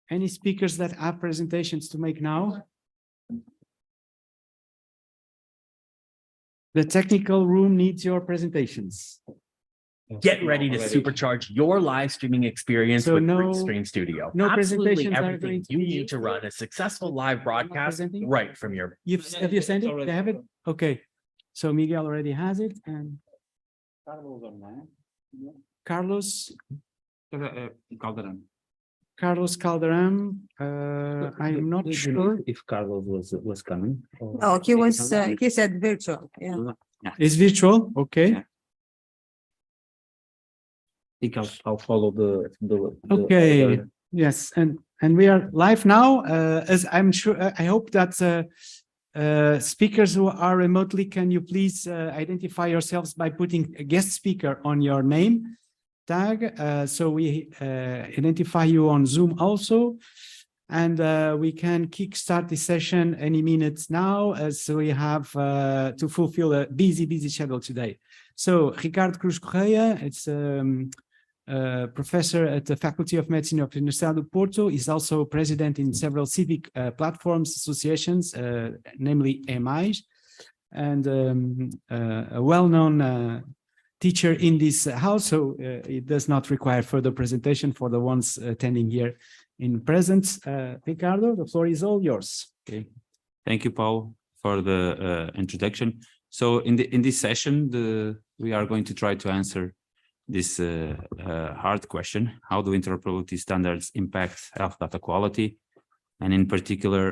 Any speakers that have presentations to make now? The technical room needs your presentations. Get ready to supercharge your live streaming experience So with no- Stream Studio. no Absolutely presentations are everything going to you be need used. to run a successful live broadcast presenting? right from your. Have you sent it? They have it? Okay. So Miguel already has it and Carlos, Calderon. Carlos Calderon. I'm not sure. If Carlos was coming. No, he said virtual, yeah. Is virtual? Okay. Yeah. I think I'll follow the Okay. order. Yes, and we are live now. As I'm sure, I hope that speakers who are remotely, can you please identify yourselves by putting a guest speaker on your name tag, so we identify you on Zoom also, and we can kickstart the session any minutes now, as we have to fulfill a busy schedule today. So Ricardo Cruz Correia, it's professor at the Faculty of Medicine of the Universidade of Porto. Is also president in several civic platforms, associations, namely e-Mais, and a well-known teacher in this house, so it does not require further presentation for the ones attending here in presence. Ricardo, the floor is all yours. Okay. Thank you, Paul, for the introduction. So in this session, we are going to try to answer this hard question: how do interoperability standards impact health data quality? And in particular,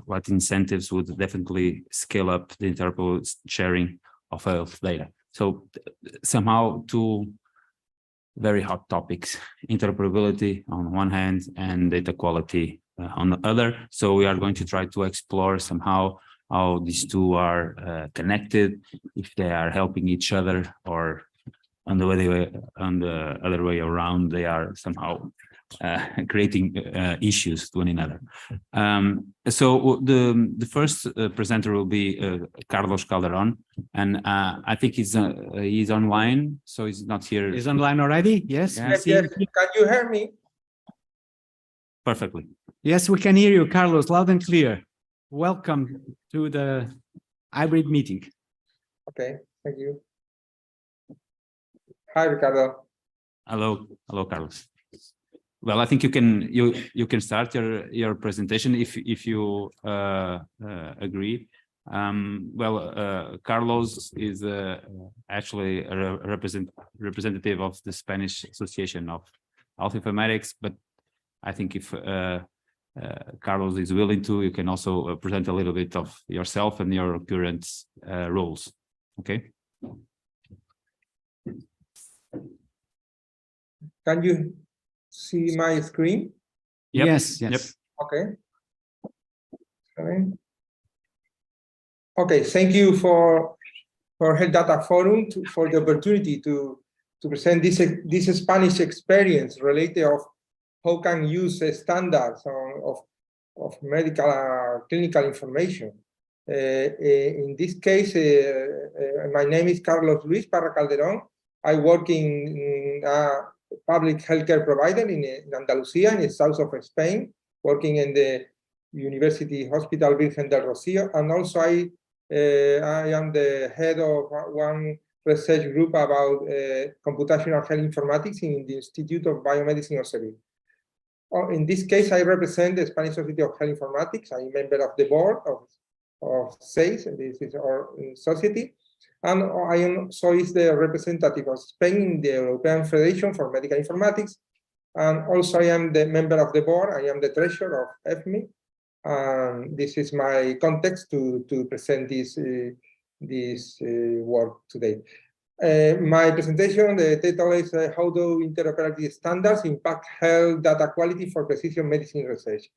what incentives would definitely scale up the interoperable sharing of health data? So somehow two very hot topics: interoperability on one hand and data quality on the other. So we are going to try to explore somehow how these two are connected, if they are helping each other, or on the other way around, they are somehow creating issues to one another. So the first presenter will be Carlos Calderon, and I think he's online, so he's not here. Is online already? Yes. Yeah. We see Yes, him. can you hear me? Perfectly. Yes, we can hear you, Carlos, loud and clear. Welcome to the hybrid meeting. Okay, thank you. Hi, Ricardo. Hello, Carlos. Well, I think you can start your presentation if you agree. Carlos is actually a representative of the Spanish Association of Health Informatics, but I think if Carlos is willing to, you can also present a little bit of yourself and your current roles. Okay. Can you see my screen? Yep. Yes. Yep. Okay. Okay, thank you for Health Data Forum for the opportunity to present this Spanish experience related of how can use standards of medical clinical information. In this case, my name is Carlos Luis Parra-Calderon. I work in public healthcare provider in Andalucia, in the south of Spain, working in the University Hospital Virgen del Rocío, and also I am the head of one research group about computational health informatics in the Institute of Biomedicine of Seville. In this case, I represent the Spanish Society of Health Informatics. I'm a member of the board of SAIS, this is our society. And I am also is the representative of Spain in the European Federation for Medical Informatics. And also I am the member of the board. I am the treasurer of EFMI. And this is my context to present this work today. My presentation, the title is how do interoperability standards impact health data quality for precision medicine research?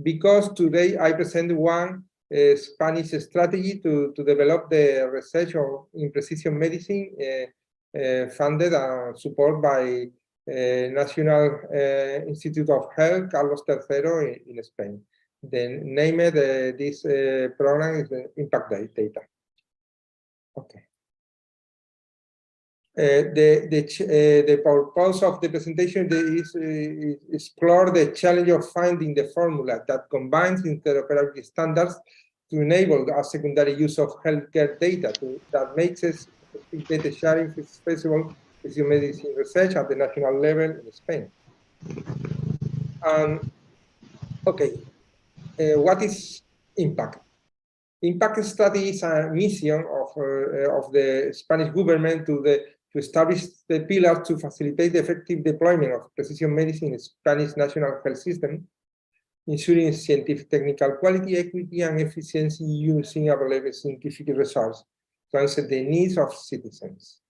Because today I present one Spanish strategy to develop the research in precision medicine funded and supported by National Institute of Health, Carlos III in Spain. The name of this program is Impact Data. Okay. The purpose of the presentation is explore the challenge of finding the formula that combines interoperability standards to enable a secondary use of healthcare data that makes data sharing feasible with medicine research at the national level in Spain. Okay, what is impact? Impact study is a mission of the Spanish government to establish the pillars to facilitate the effective deployment of precision medicine in the Spanish national health system, ensuring scientific technical quality, equity, and efficiency using available scientific resources to answer the needs of citizens.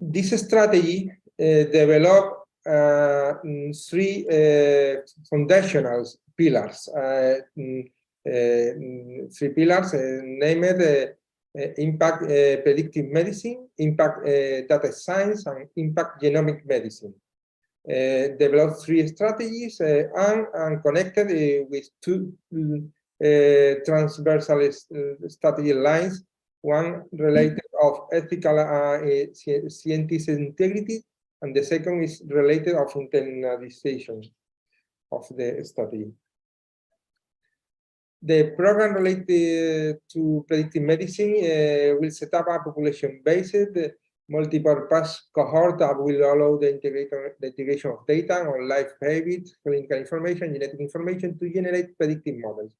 This strategy developed three foundational pillars. Three pillars named impact predictive medicine, impact data science, and impact genomic medicine. Developed three strategies and connected with two transversal strategy lines, one related of ethical scientist integrity, and the second is related of internalization of the study. The program related to predictive medicine will set up a population-based multi-purpose cohort that will allow the integration of data on life habits, clinical information, genetic information to generate predictive models.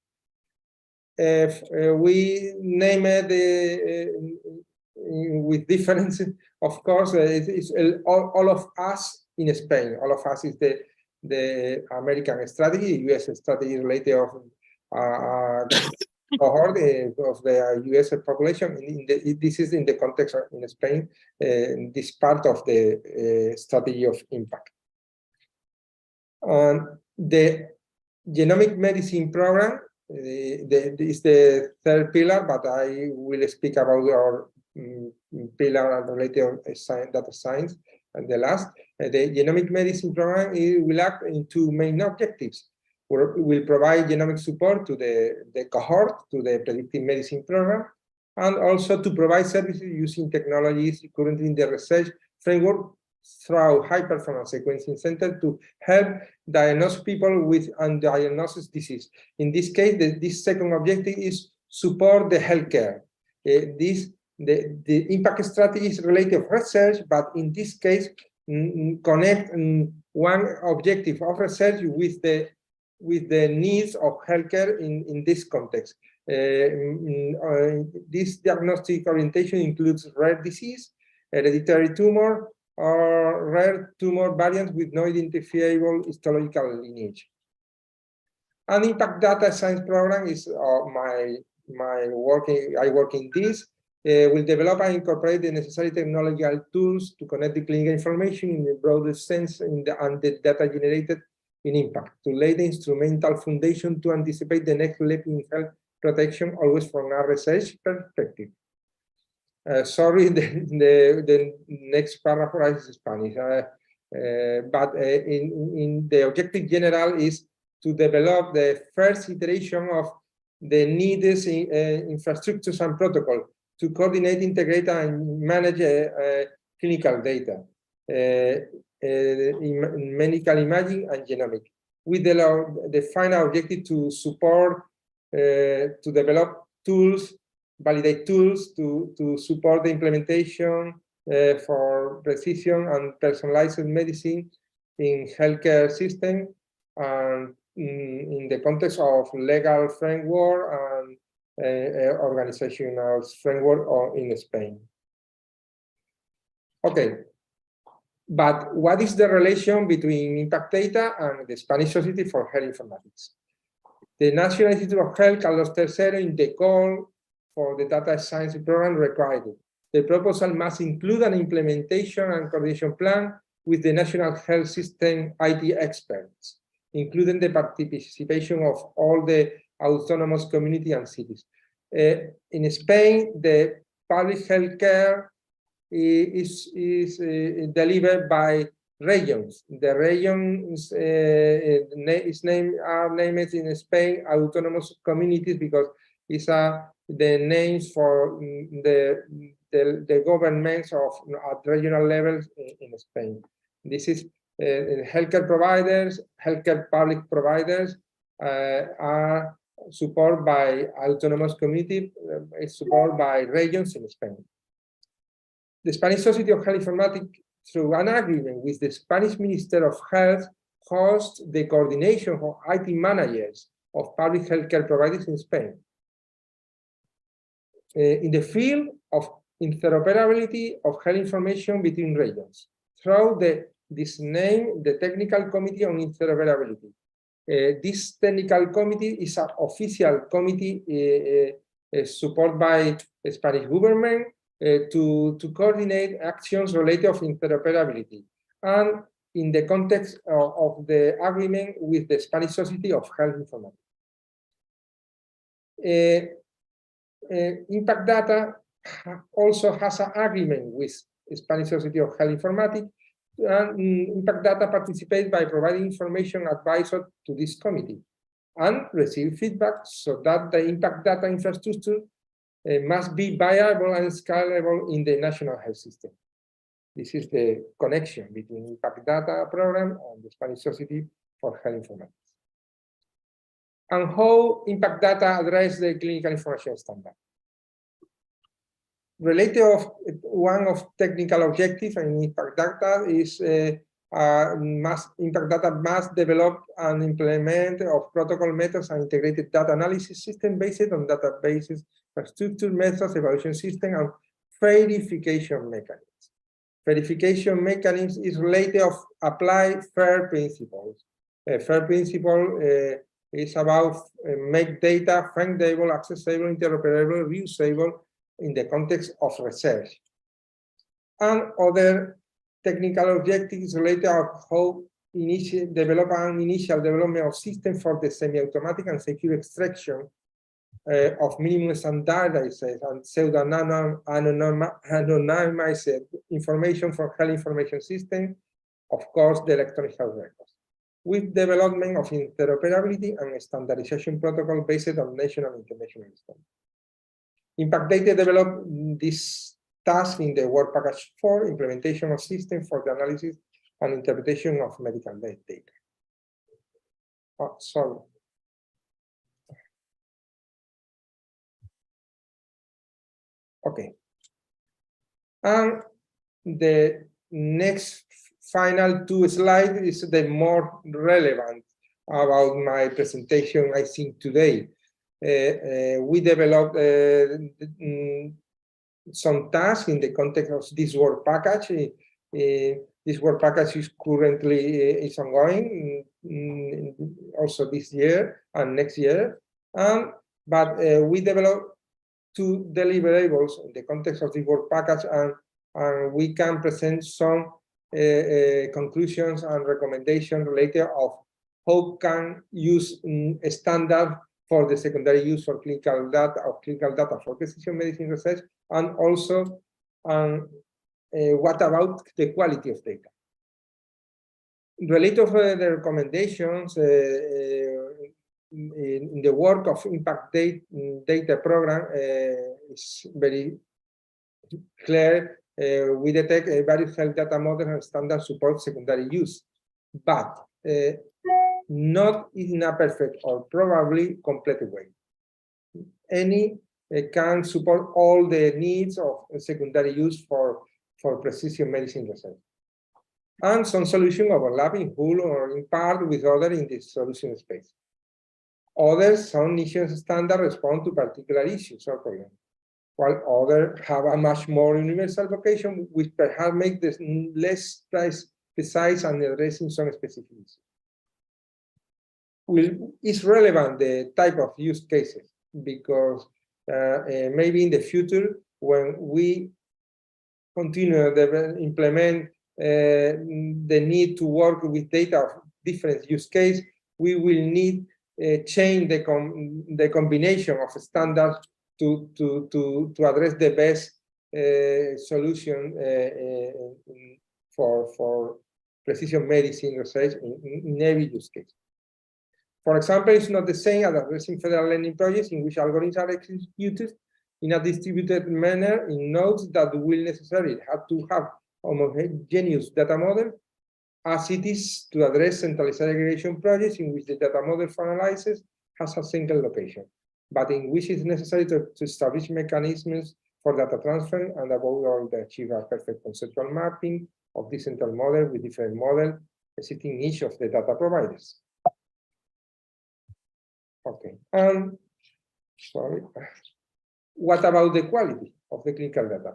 We name it with difference, of course. It's all of us in Spain. All of us is the American strategy, US strategy related of cohort of the US population. This is in the context of, in Spain, this part of the strategy of impact. The genomic medicine program is the third pillar, but I will speak about our pillar related to data science and the last. The genomic medicine program will act in two main objectives. We will provide genomic support to the cohort, to the predictive medicine program, and also to provide services using technologies currently in the research framework through high-performance sequencing center to help diagnose people with undiagnosed disease. In this case, this second objective is support the healthcare. The impact strategy is related to research, but in this case, connect one objective of research with the needs of healthcare in this context. This diagnostic orientation includes rare disease, hereditary tumor, or rare tumor variants with no identifiable histological lineage. An impact data science program is I work in this. Will develop and incorporate the necessary technological tools to connect the clinical information in the broadest sense and the data generated in impact, to lay the instrumental foundation to anticipate the next leap in health protection, always from a research perspective. Sorry, the next paragraph is Spanish, but in the objective general is to develop the first iteration of the needed infrastructures and protocol to coordinate, integrate, and manage clinical data, in medical imaging and genomic, with the final objective to support, to develop tools, validate tools to support the implementation for precision and personalized medicine in healthcare system, and in the context of legal framework and organizational framework in Spain. Okay, but what is the relation between impact data and the Spanish Society for Health Informatics? The National Institute of Health, Carlos III, in the call for the data science program required it. The proposal must include an implementation and coordination plan with the national health system IT experts, including the participation of all the autonomous community and cities. In Spain, the public health care is delivered by regions. The regions are named in Spain autonomous communities because it's the names for the the governments at regional levels in Spain. This is healthcare providers, healthcare public providers are supported by autonomous community, supported by regions in Spain. The Spanish Society of Health Informatics, through an agreement with the Spanish Minister of Health, hosts the coordination of IT managers of public healthcare providers in Spain. In the field of interoperability of health information between regions, through this name, the Technical Committee on Interoperability. This technical committee is an official committee supported by the Spanish government to coordinate actions related to interoperability, and in the context of the agreement with the Spanish Society of Health Informatics. Impact Data also has an agreement with the Spanish Society of Health Informatics, and Impact Data participates by providing information advisor to this committee and receive feedback so that the Impact Data infrastructure must be viable and scalable in the national health system. This is the connection between Impact Data program and the Spanish Society for Health Informatics. And how Impact Data address the clinical information standard. Related of one of technical objectives in Impact Data is Impact Data must develop and implement of protocol methods and integrated data analysis system based on databases, structured methods, evaluation system, and verification mechanisms. Verification mechanism is related of apply FAIR principles. FAIR principle is about make data findable, accessible, interoperable, reusable in the context of research. And other technical objectives related to how develop an initial development of systems for the semi-automatic and secure extraction of minimum standardized and pseudo-anonymized information from health information system, of course, the electronic health records, with development of interoperability and standardization protocol based on national and international standards. Impact Data developed this task in the Work Package 4, implementation of systems for the analysis and interpretation of medical data. Oh, sorry. Okay. And the next final two slides is the more relevant about my presentation, I think, today. We developed some tasks in the context of this work package. This work package is currently ongoing, also this year and next year. But we developed two deliverables in the context of the work package, and we can present some conclusions and recommendations related of how can use a standard for the secondary use for clinical data for precision medicine research, and also what about the quality of data. Related to the recommendations in the work of Impact Data program is very clear. We detect various health data models and standards support secondary use, but not in a perfect or probably complete way. Any can support all the needs of secondary use for precision medicine research. And some solutions overlap in whole or in part with others in the solution space. Others, some niche standards respond to particular issues or problems, while others have a much more universal vocation, which perhaps make this less precise and addressing some specific issues. It's relevant, the type of use cases, because maybe in the future, when we continue to implement the need to work with data of different use cases, we will need change the combination of standards to address the best solution for precision medicine research in every use case. For example, it's not the same as addressing federal lending projects in which algorithms are executed in a distributed manner in nodes that will necessarily have to have homogeneous data model, as it is to address centralized aggregation projects in which the data model for analysis has a single location, but in which it's necessary to establish mechanisms for data transfer and above all to achieve a perfect conceptual mapping of the central model with different models existing each of the data providers. Okay, sorry. What about the quality of the clinical data?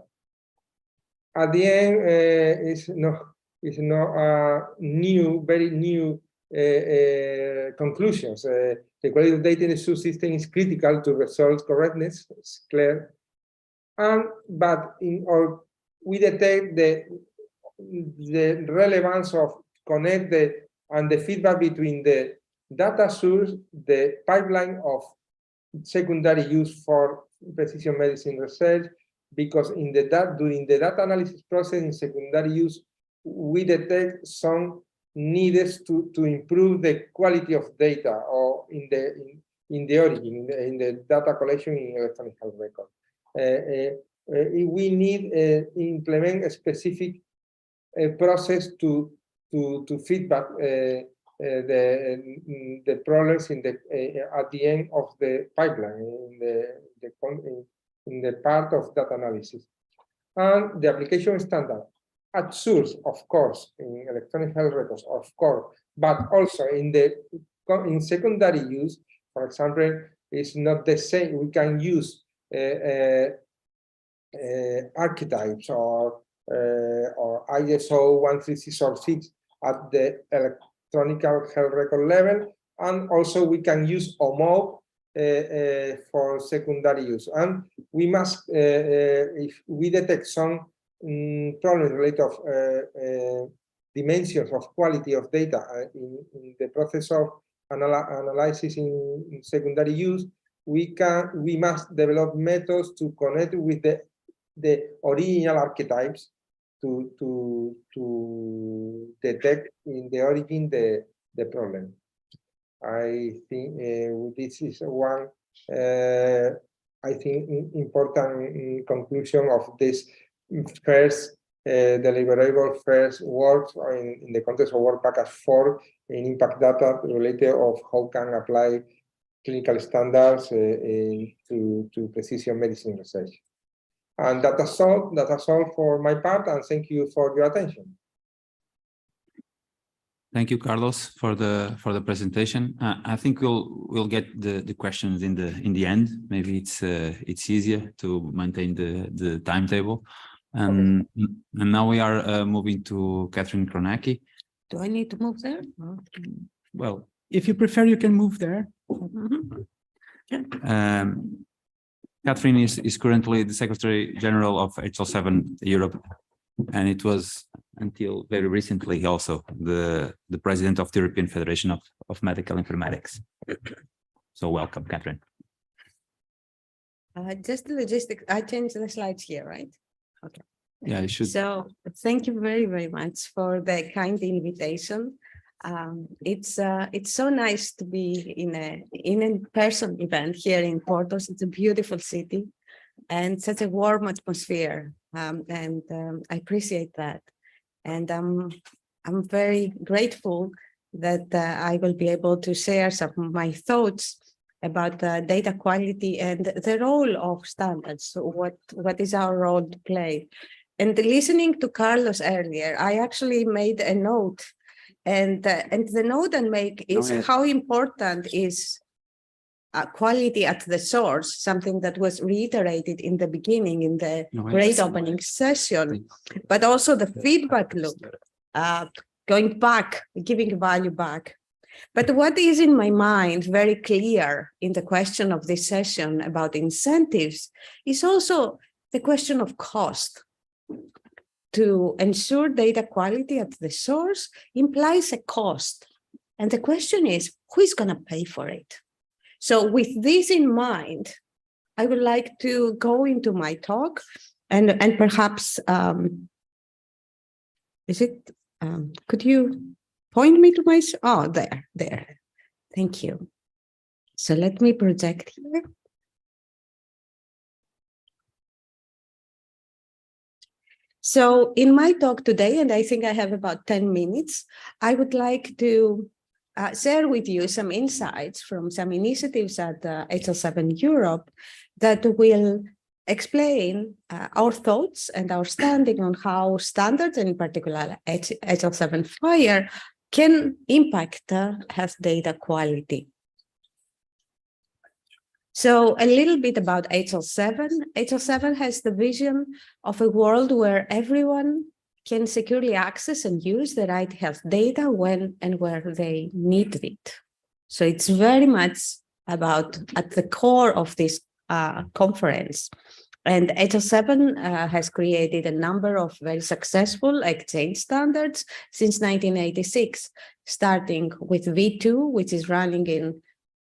At the end, it's not very new conclusions. The quality of data in the system is critical to result correctness. It's clear. But we detect the relevance of connect and the feedback between the data source, the pipeline of secondary use for precision medicine research, because during the data analysis process in secondary use, we detect some needs to improve the quality of data or in the origin, in the data collection in electronic health record. We need to implement a specific process to feedback the problems at the end of the pipeline in the part of data analysis, and the application standard at source, of course, in electronic health records, of course, but also in secondary use. For example, it's not the same. We can use archetypes or ISO 13646 at the electronic health record level, and also we can use OMOP for secondary use. And we must, if we detect some problems related of dimensions of quality of data in the process of analysis in secondary use, we must develop methods to connect with the original archetypes to detect in the origin the problem. I think this is one I think important conclusion of this first deliverable first work in the context of work package 4 in impact data related of how can apply clinical standards to precision medicine research. And that's all for my part, and thank you for your attention. Thank you, Carlos, for the presentation. I think we'll get the questions in the end. Maybe it's easier to maintain the timetable. And now we are moving to Catherine Chronaki. Do I need to move there? Well, if you prefer, you can move there. Catherine is currently the Secretary General of HL7 Europe, and it was until very recently also the President of the European Federation of Medical Informatics. So welcome, Catherine. Just the logistics. I changed the slides here, right? Okay. Yeah, you should. So thank you very, very much for the kind invitation. It's so nice to be in a person event here in Porto. It's a beautiful city and such a warm atmosphere, and I appreciate that. And I'm very grateful that I will be able to share some of my thoughts about data quality and the role of standards. So what is our role to play? And listening to Carlos earlier, I actually made a note. And the note I make is how important is quality at the source, something that was reiterated in the beginning in the great opening session, but also the feedback loop, going back, giving value back. But what is in my mind very clear in the question of this session about incentives is also the question of cost. To ensure data quality at the source implies a cost. And the question is, who is going to pay for it? So with this in mind, I would like to go into my talk and perhaps, could you point me to my, oh, there. Thank you. So let me project here. So in my talk today, and I think I have about 10 minutes, I would like to share with you some insights from some initiatives at HL7 Europe that will explain our thoughts and our standing on how standards, and in particular HL7 FHIR, can impact health data quality. So a little bit about HL7. HL7 has the vision of a world where everyone can securely access and use the right health data when and where they need it. So it's very much about at the core of this conference. And HL7 has created a number of very successful exchange standards since 1986, starting with V2, which is running in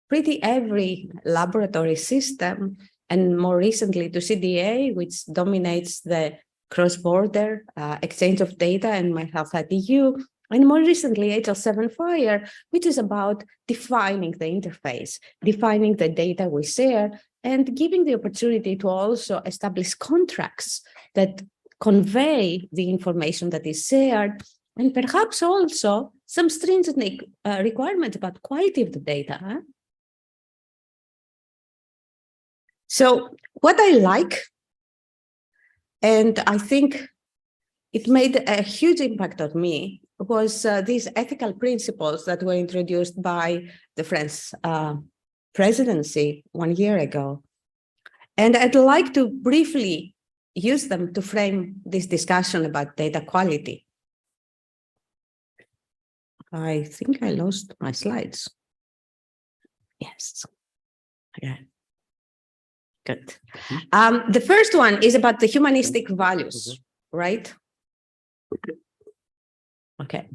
pretty every laboratory system, and more recently to CDA, which dominates the cross-border exchange of data and My Health at EU, and more recently HL7 FHIR, which is about defining the interface, defining the data we share, and giving the opportunity to also establish contracts that convey the information that is shared, and perhaps also some stringent requirements about quality of the data. So what I like, and I think it made a huge impact on me, was these ethical principles that were introduced by the French presidency 1 year ago. And I'd like to briefly use them to frame this discussion about data quality. I think I lost my slides. Yes. Okay. Good. The first one is about the humanistic values, right? Okay.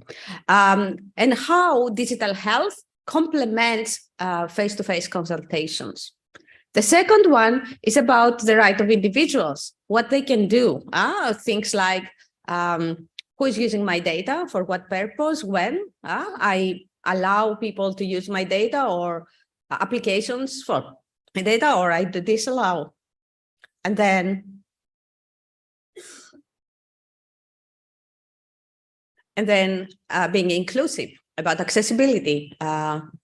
And how digital health complements face-to-face consultations. The second one is about the right of individuals, what they can do. Things like who is using my data, for what purpose, when. I allow people to use my data or applications for my data, or I disallow. And then being inclusive about accessibility,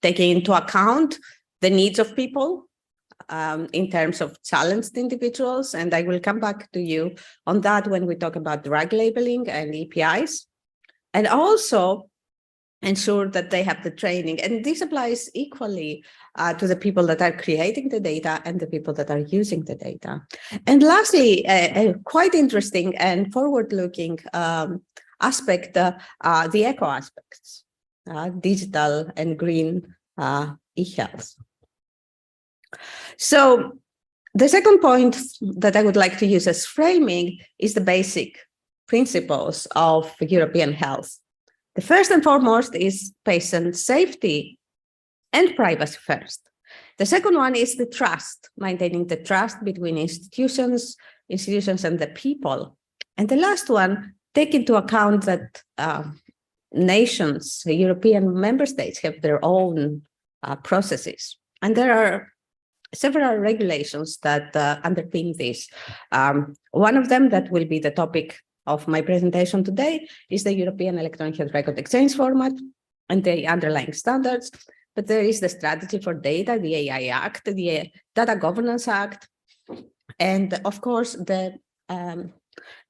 taking into account the needs of people in terms of challenged individuals. And I will come back to you on that when we talk about drug labeling and APIs. And also ensure that they have the training. And this applies equally to the people that are creating the data and the people that are using the data. And lastly, a quite interesting and forward-looking aspect, the eco aspects, digital and green e-health. So the second point that I would like to use as framing is the basic principles of European health. The first and foremost is patient safety and privacy first. The second one is the trust, maintaining the trust between institutions and the people. And the last one, take into account that nations, European member states, have their own processes. And there are several regulations that underpin this. One of them that will be the topic of my presentation today is the European Electronic Health Record Exchange Format and the underlying standards. But there is the Strategy for Data, the AI Act, the Data Governance Act, and of course the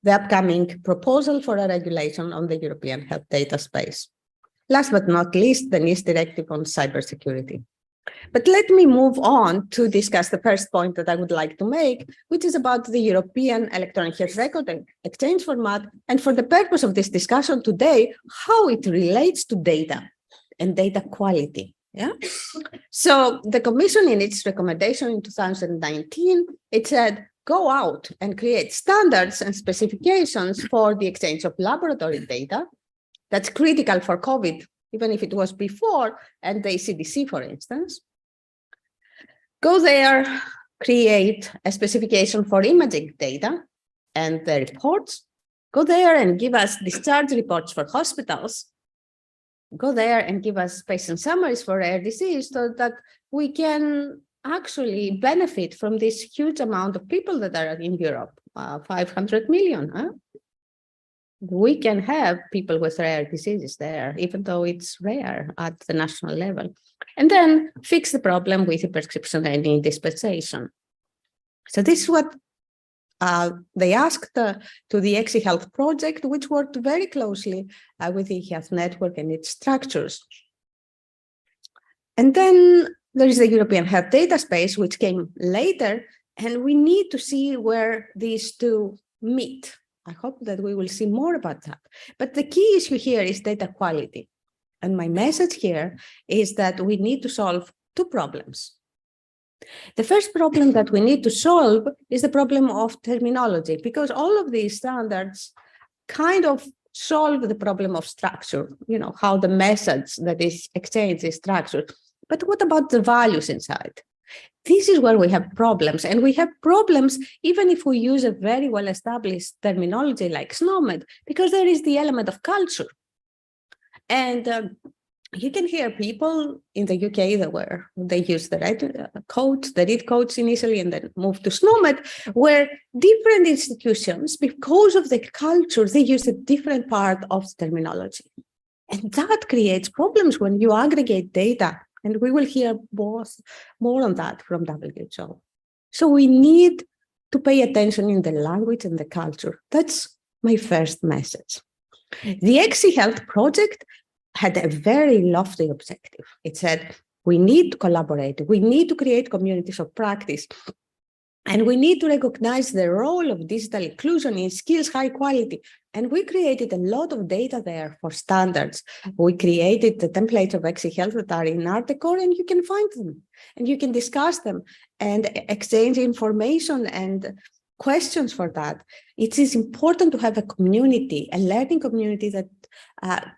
upcoming proposal for a regulation on the European health data space. Last but not least, the NIS Directive on cybersecurity. But let me move on to discuss the first point that I would like to make, which is about the European Electronic Health Record Exchange Format, and for the purpose of this discussion today, how it relates to data and data quality. Yeah. So the Commission, in its recommendation in 2019, it said, go out and create standards and specifications for the exchange of laboratory data. That's critical for COVID, even if it was before, and the CDC, for instance. Go there, create a specification for imaging data and the reports. Go there and give us discharge reports for hospitals. Go there and give us patient summaries for rare disease so that we can actually benefit from this huge amount of people that are in Europe, 500 million. we can have people with rare diseases there, even though it's rare at the national level, and then fix the problem with the prescription and dispensation. So this is what they asked to the XE-Health project, which worked very closely with the health network and its structures. And then there is the European Health Data Space, which came later, and we need to see where these two meet. I hope that we will see more about that. But the key issue here is data quality. And my message here is that we need to solve two problems. The first problem that we need to solve is the problem of terminology, because all of these standards kind of solve the problem of structure, you know, how the message that is exchanged is structured. But what about the values inside? This is where we have problems, and we have problems even if we use a very well-established terminology like SNOMED, because there is the element of culture. And you can hear people in the UK they use the read codes initially and then move to SNOMED, where different institutions, because of the culture, they use a different part of the terminology. And that creates problems when you aggregate data. And we will hear more on that from WHO. So we need to pay attention in the language and the culture. That's my first message. The XE-Health project had a very lofty objective. It said, we need to collaborate. We need to create communities of practice. And we need to recognize the role of digital inclusion in skills high quality. And we created a lot of data there for standards. We created the templates of XE-Health that are in Articore, and you can find them. And you can discuss them and exchange information and questions for that. It is important to have a community, a learning community that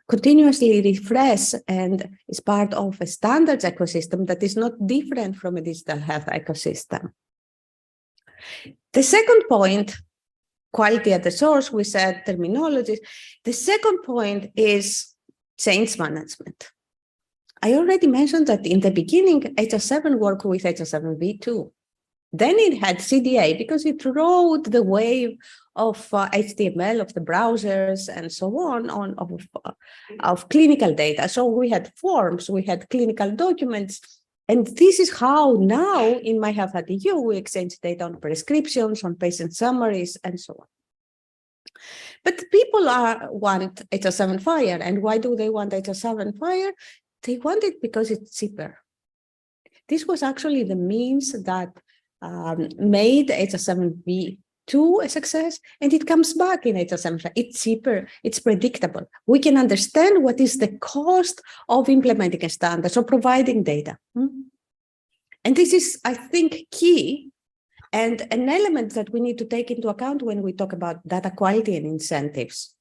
continuously refresh and is part of a standards ecosystem that is not different from a digital health ecosystem. The second point, quality at the source, we said terminologies. The second point is change management. I already mentioned that in the beginning, HS7 worked with HS7 v2. Then it had CDA because it rode the wave of HTML, of the browsers and so on of clinical data. So we had forms, we had clinical documents. And this is how now in MyHealth@EU we exchange data on prescriptions, on patient summaries, and so on. But people want HS7 Fire. And why do they want HS7 Fire? They want it because it's cheaper. This was actually the means that made HS7 v2 a success, and it comes back in HS7. It's cheaper, it's predictable. We can understand what is the cost of implementing a standard, so providing data. And this is, I think, key and an element that we need to take into account when we talk about data quality and incentives.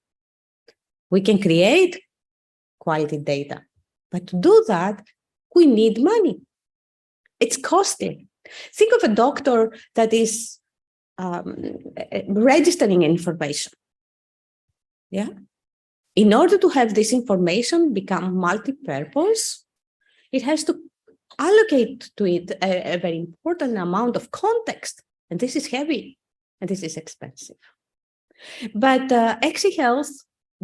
We can create quality data, but to do that, we need money. It's costly. Think of a doctor that is registering information. Yeah. In order to have this information become multi-purpose, it has to allocate to it a very important amount of context. And this is heavy and this is expensive. But XE-Health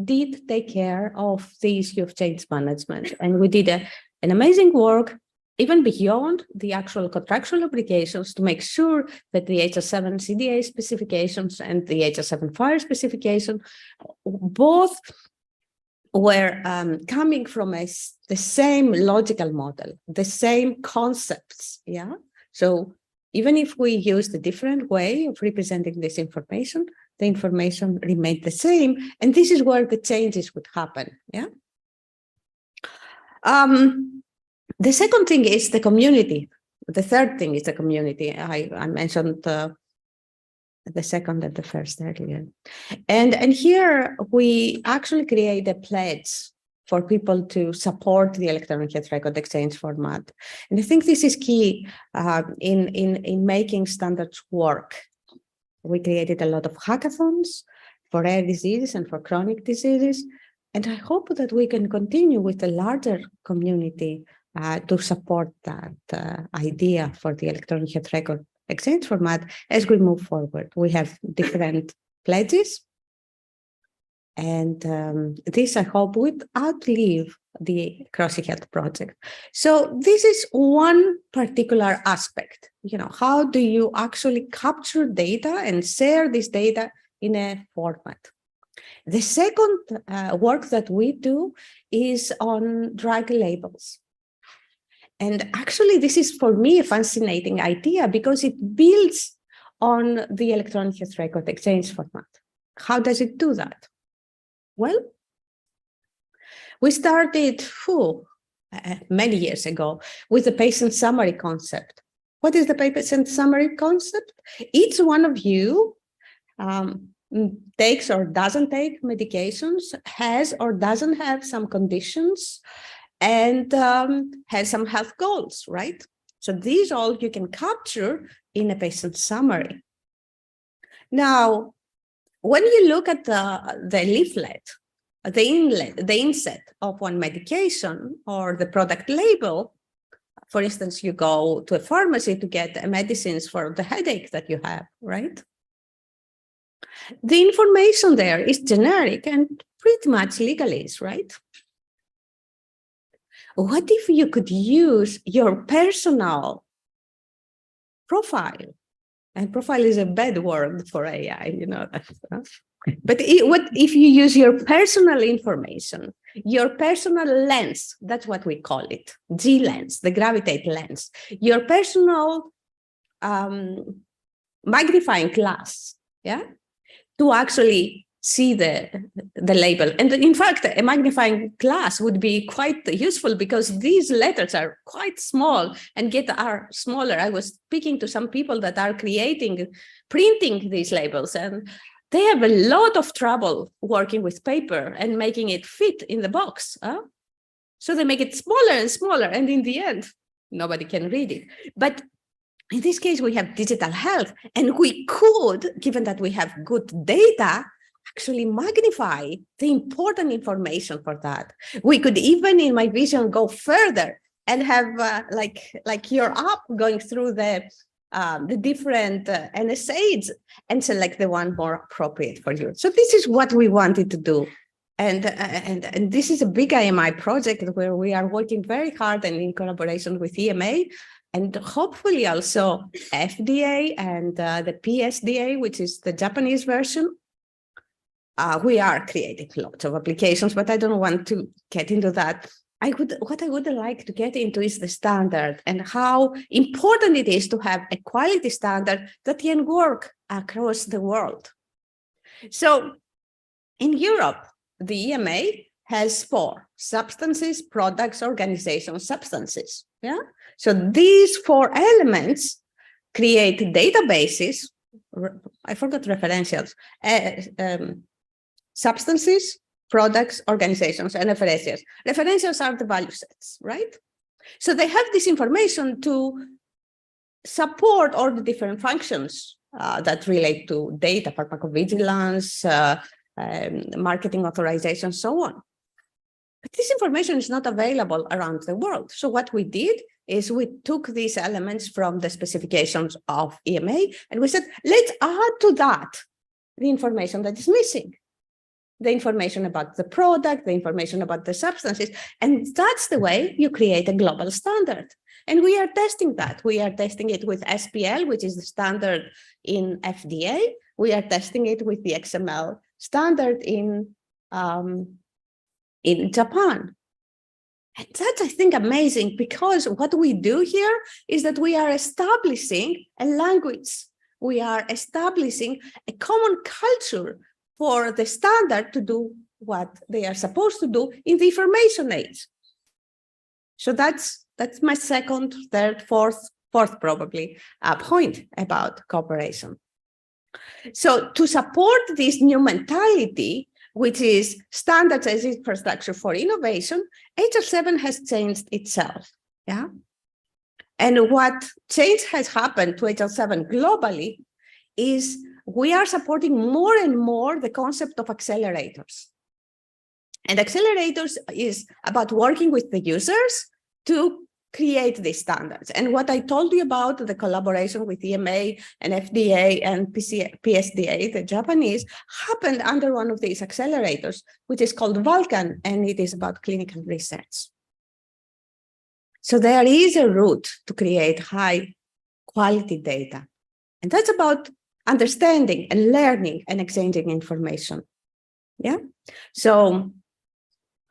did take care of the issue of change management. And we did an amazing work even beyond the actual contractual obligations to make sure that the HS7 CDA specifications and the HS7 Fire specification both were coming from the same logical model, the same concepts, yeah? So even if we used a different way of representing this information, the information remained the same, and this is where the changes would happen, yeah? The second thing is the community. The third thing is the community. I mentioned the second and the first earlier. And here we actually create a pledge for people to support the electronic health record exchange format. And I think this is key in making standards work. We created a lot of hackathons for rare diseases and for chronic diseases. And I hope that we can continue with a larger community to support that idea for the electronic health record exchange format as we move forward. We have different pledges. And this, I hope, would outlive the Crossy Health project. So this is one particular aspect. How do you actually capture data and share this data in a format? The second work that we do is on drug labels. And actually, this is for me a fascinating idea because it builds on the electronic health record exchange format. How does it do that? Well, we started many years ago with the patient summary concept. What is the patient summary concept? Each one of you takes or doesn't take medications, has or doesn't have some conditions, and has some health goals, right? So these all you can capture in a patient summary. Now, when you look at the leaflet, the inset of one medication or the product label, for instance, you go to a pharmacy to get medicines for the headache that you have, right? The information there is generic and pretty much legalese, right? What if you could use your personal profile? And profile is a bad word for AI, that. But what if you use your personal information, your personal lens, that's what we call it, G lens, the gravitate lens, your personal magnifying glass, yeah, to actually see the label. And in fact, a magnifying glass would be quite useful because these letters are quite small and are smaller. I was speaking to some people that are printing these labels, and they have a lot of trouble working with paper and making it fit in the box. So they make it smaller and smaller, and in the end, nobody can read it. But in this case, we have digital health, and we could, given that we have good data, actually magnify the important information for that. We could even, in my vision, go further and have like your app going through the different NSAIDs and select the one more appropriate for you. So this is what we wanted to do. And this is a big EFMI project where we are working very hard and in collaboration with EMA and hopefully also FDA and the PSDA, which is the Japanese version. We are creating lots of applications, but I don't want to get into that. What I would like to get into is the standard and how important it is to have a quality standard that can work across the world. So in Europe, the EMA has 4: substances, products, organizations, substances. Yeah. So these 4 elements create databases. I forgot referentials. Substances, products, organizations, and referentials. Referentials are the value sets, right? So they have this information to support all the different functions that relate to data, pharmacovigilance, marketing authorization, so on. But this information is not available around the world. So what we did is we took these elements from the specifications of EMA and we said, let's add to that the information that is missing. The information about the product, the information about the substances. And that's the way you create a global standard. And we are testing that. We are testing it with SPL, which is the standard in FDA. We are testing it with the XML standard in Japan. And that's, I think, amazing because what we do here is that we are establishing a language. We are establishing a common culture for the standard to do what they are supposed to do in the information age. So that's my second, third, fourth probably point about cooperation. So to support this new mentality, which is standards as infrastructure for innovation, HR7 has changed itself. Yeah. And what change has happened to HR7 globally is we are supporting more and more the concept of accelerators. And accelerators is about working with the users to create these standards. And what I told you about the collaboration with EMA and FDA and PSDA, the Japanese, happened under one of these accelerators, which is called Vulcan, and it is about clinical research. So there is a route to create high quality data. And that's about understanding and learning and exchanging information. Yeah. So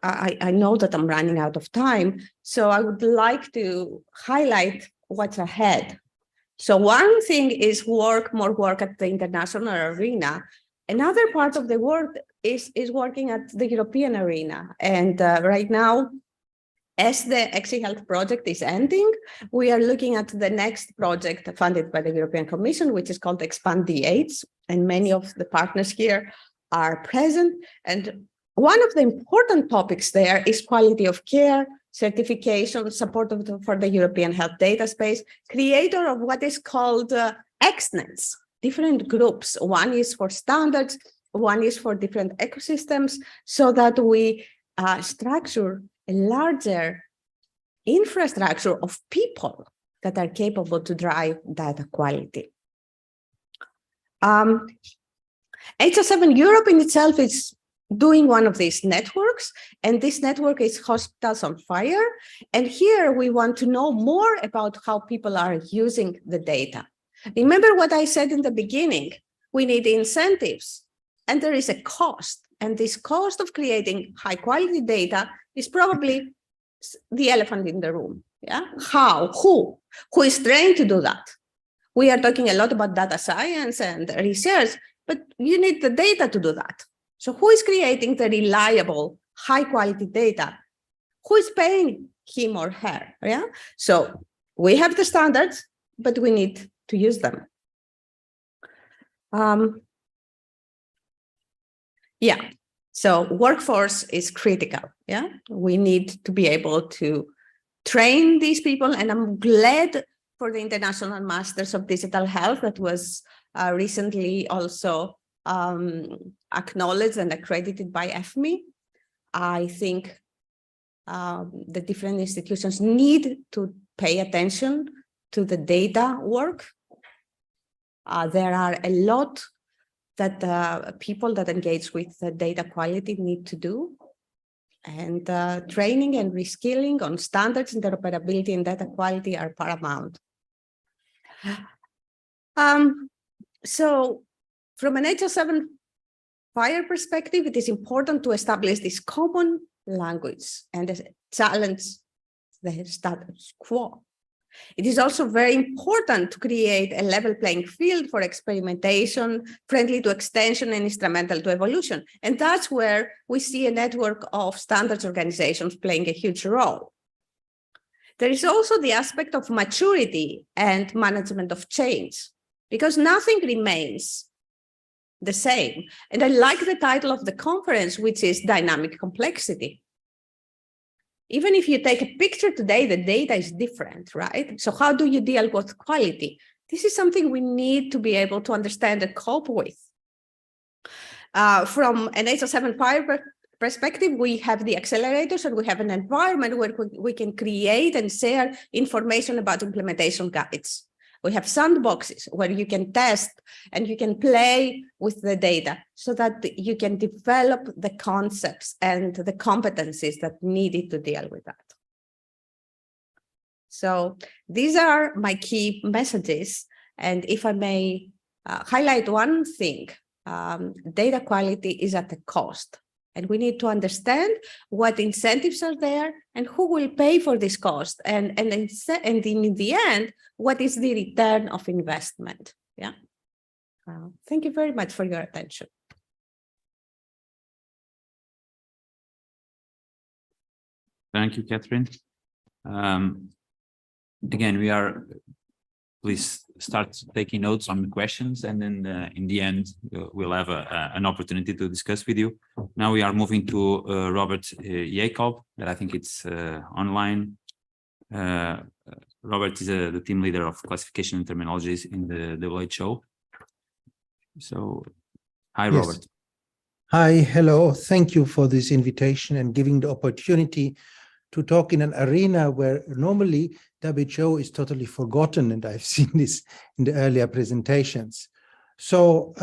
I know that I'm running out of time, so I would like to highlight what's ahead. So one thing is more work at the international arena. Another part of the work is working at the European arena. And right now, as the XXIX project is ending, we are looking at the next project funded by the European Commission, which is called Expand the AIDS. And many of the partners here are present. And one of the important topics there is quality of care, certification, support for the European health data space, creator of what is called XXIX, different groups. One is for standards, one is for different ecosystems, so that we structure a larger infrastructure of people that are capable to drive data quality. HL7 Europe in itself is doing one of these networks, and this network is Hospitals on Fire. And here we want to know more about how people are using the data. Remember what I said in the beginning, we need incentives, and there is a cost. And this cost of creating high quality data is probably the elephant in the room. Yeah, how, who is trained to do that? We are talking a lot about data science and research, but you need the data to do that. So who is creating the reliable, high quality data? Who is paying him or her? Yeah. So we have the standards, but we need to use them. Yeah. So workforce is critical. Yeah. We need to be able to train these people, and I'm glad for the International Masters of Digital Health that was recently also acknowledged and accredited by EFMI. I think the different institutions need to pay attention to the data work. There are a lot that people that engage with the data quality need to do. And training and reskilling on standards, interoperability, and data quality are paramount. So from an HL7 Fire perspective, it is important to establish this common language and challenge the status quo. It is also very important to create a level playing field for experimentation, friendly to extension and instrumental to evolution. And that's where we see a network of standards organizations playing a huge role. There is also the aspect of maturity and management of change, because nothing remains the same. And I like the title of the conference, which is Dynamic Complexity. Even if you take a picture today, the data is different, right? So how do you deal with quality? This is something we need to be able to understand and cope with. From an HL7 Fire perspective, we have the accelerators, and we have an environment where we can create and share information about implementation guides. We have sandboxes where you can test and you can play with the data so that you can develop the concepts and the competencies that needed to deal with that. So these are my key messages. And if I may highlight one thing, data quality is at a cost. And we need to understand what incentives are there and who will pay for this cost. And in the end, what is the return of investment? Yeah. Thank you very much for your attention. Thank you, Catherine. Again, please start taking notes on the questions, and then in the end, we'll have an opportunity to discuss with you. Now we are moving to Robert Jakob, that I think it's online. Robert is the team leader of classification and terminologies in the WHO. So, hi, yes. Robert. Hi, hello. Thank you for this invitation and giving the opportunity to talk in an arena where normally WHO is totally forgotten, and I've seen this in the earlier presentations. So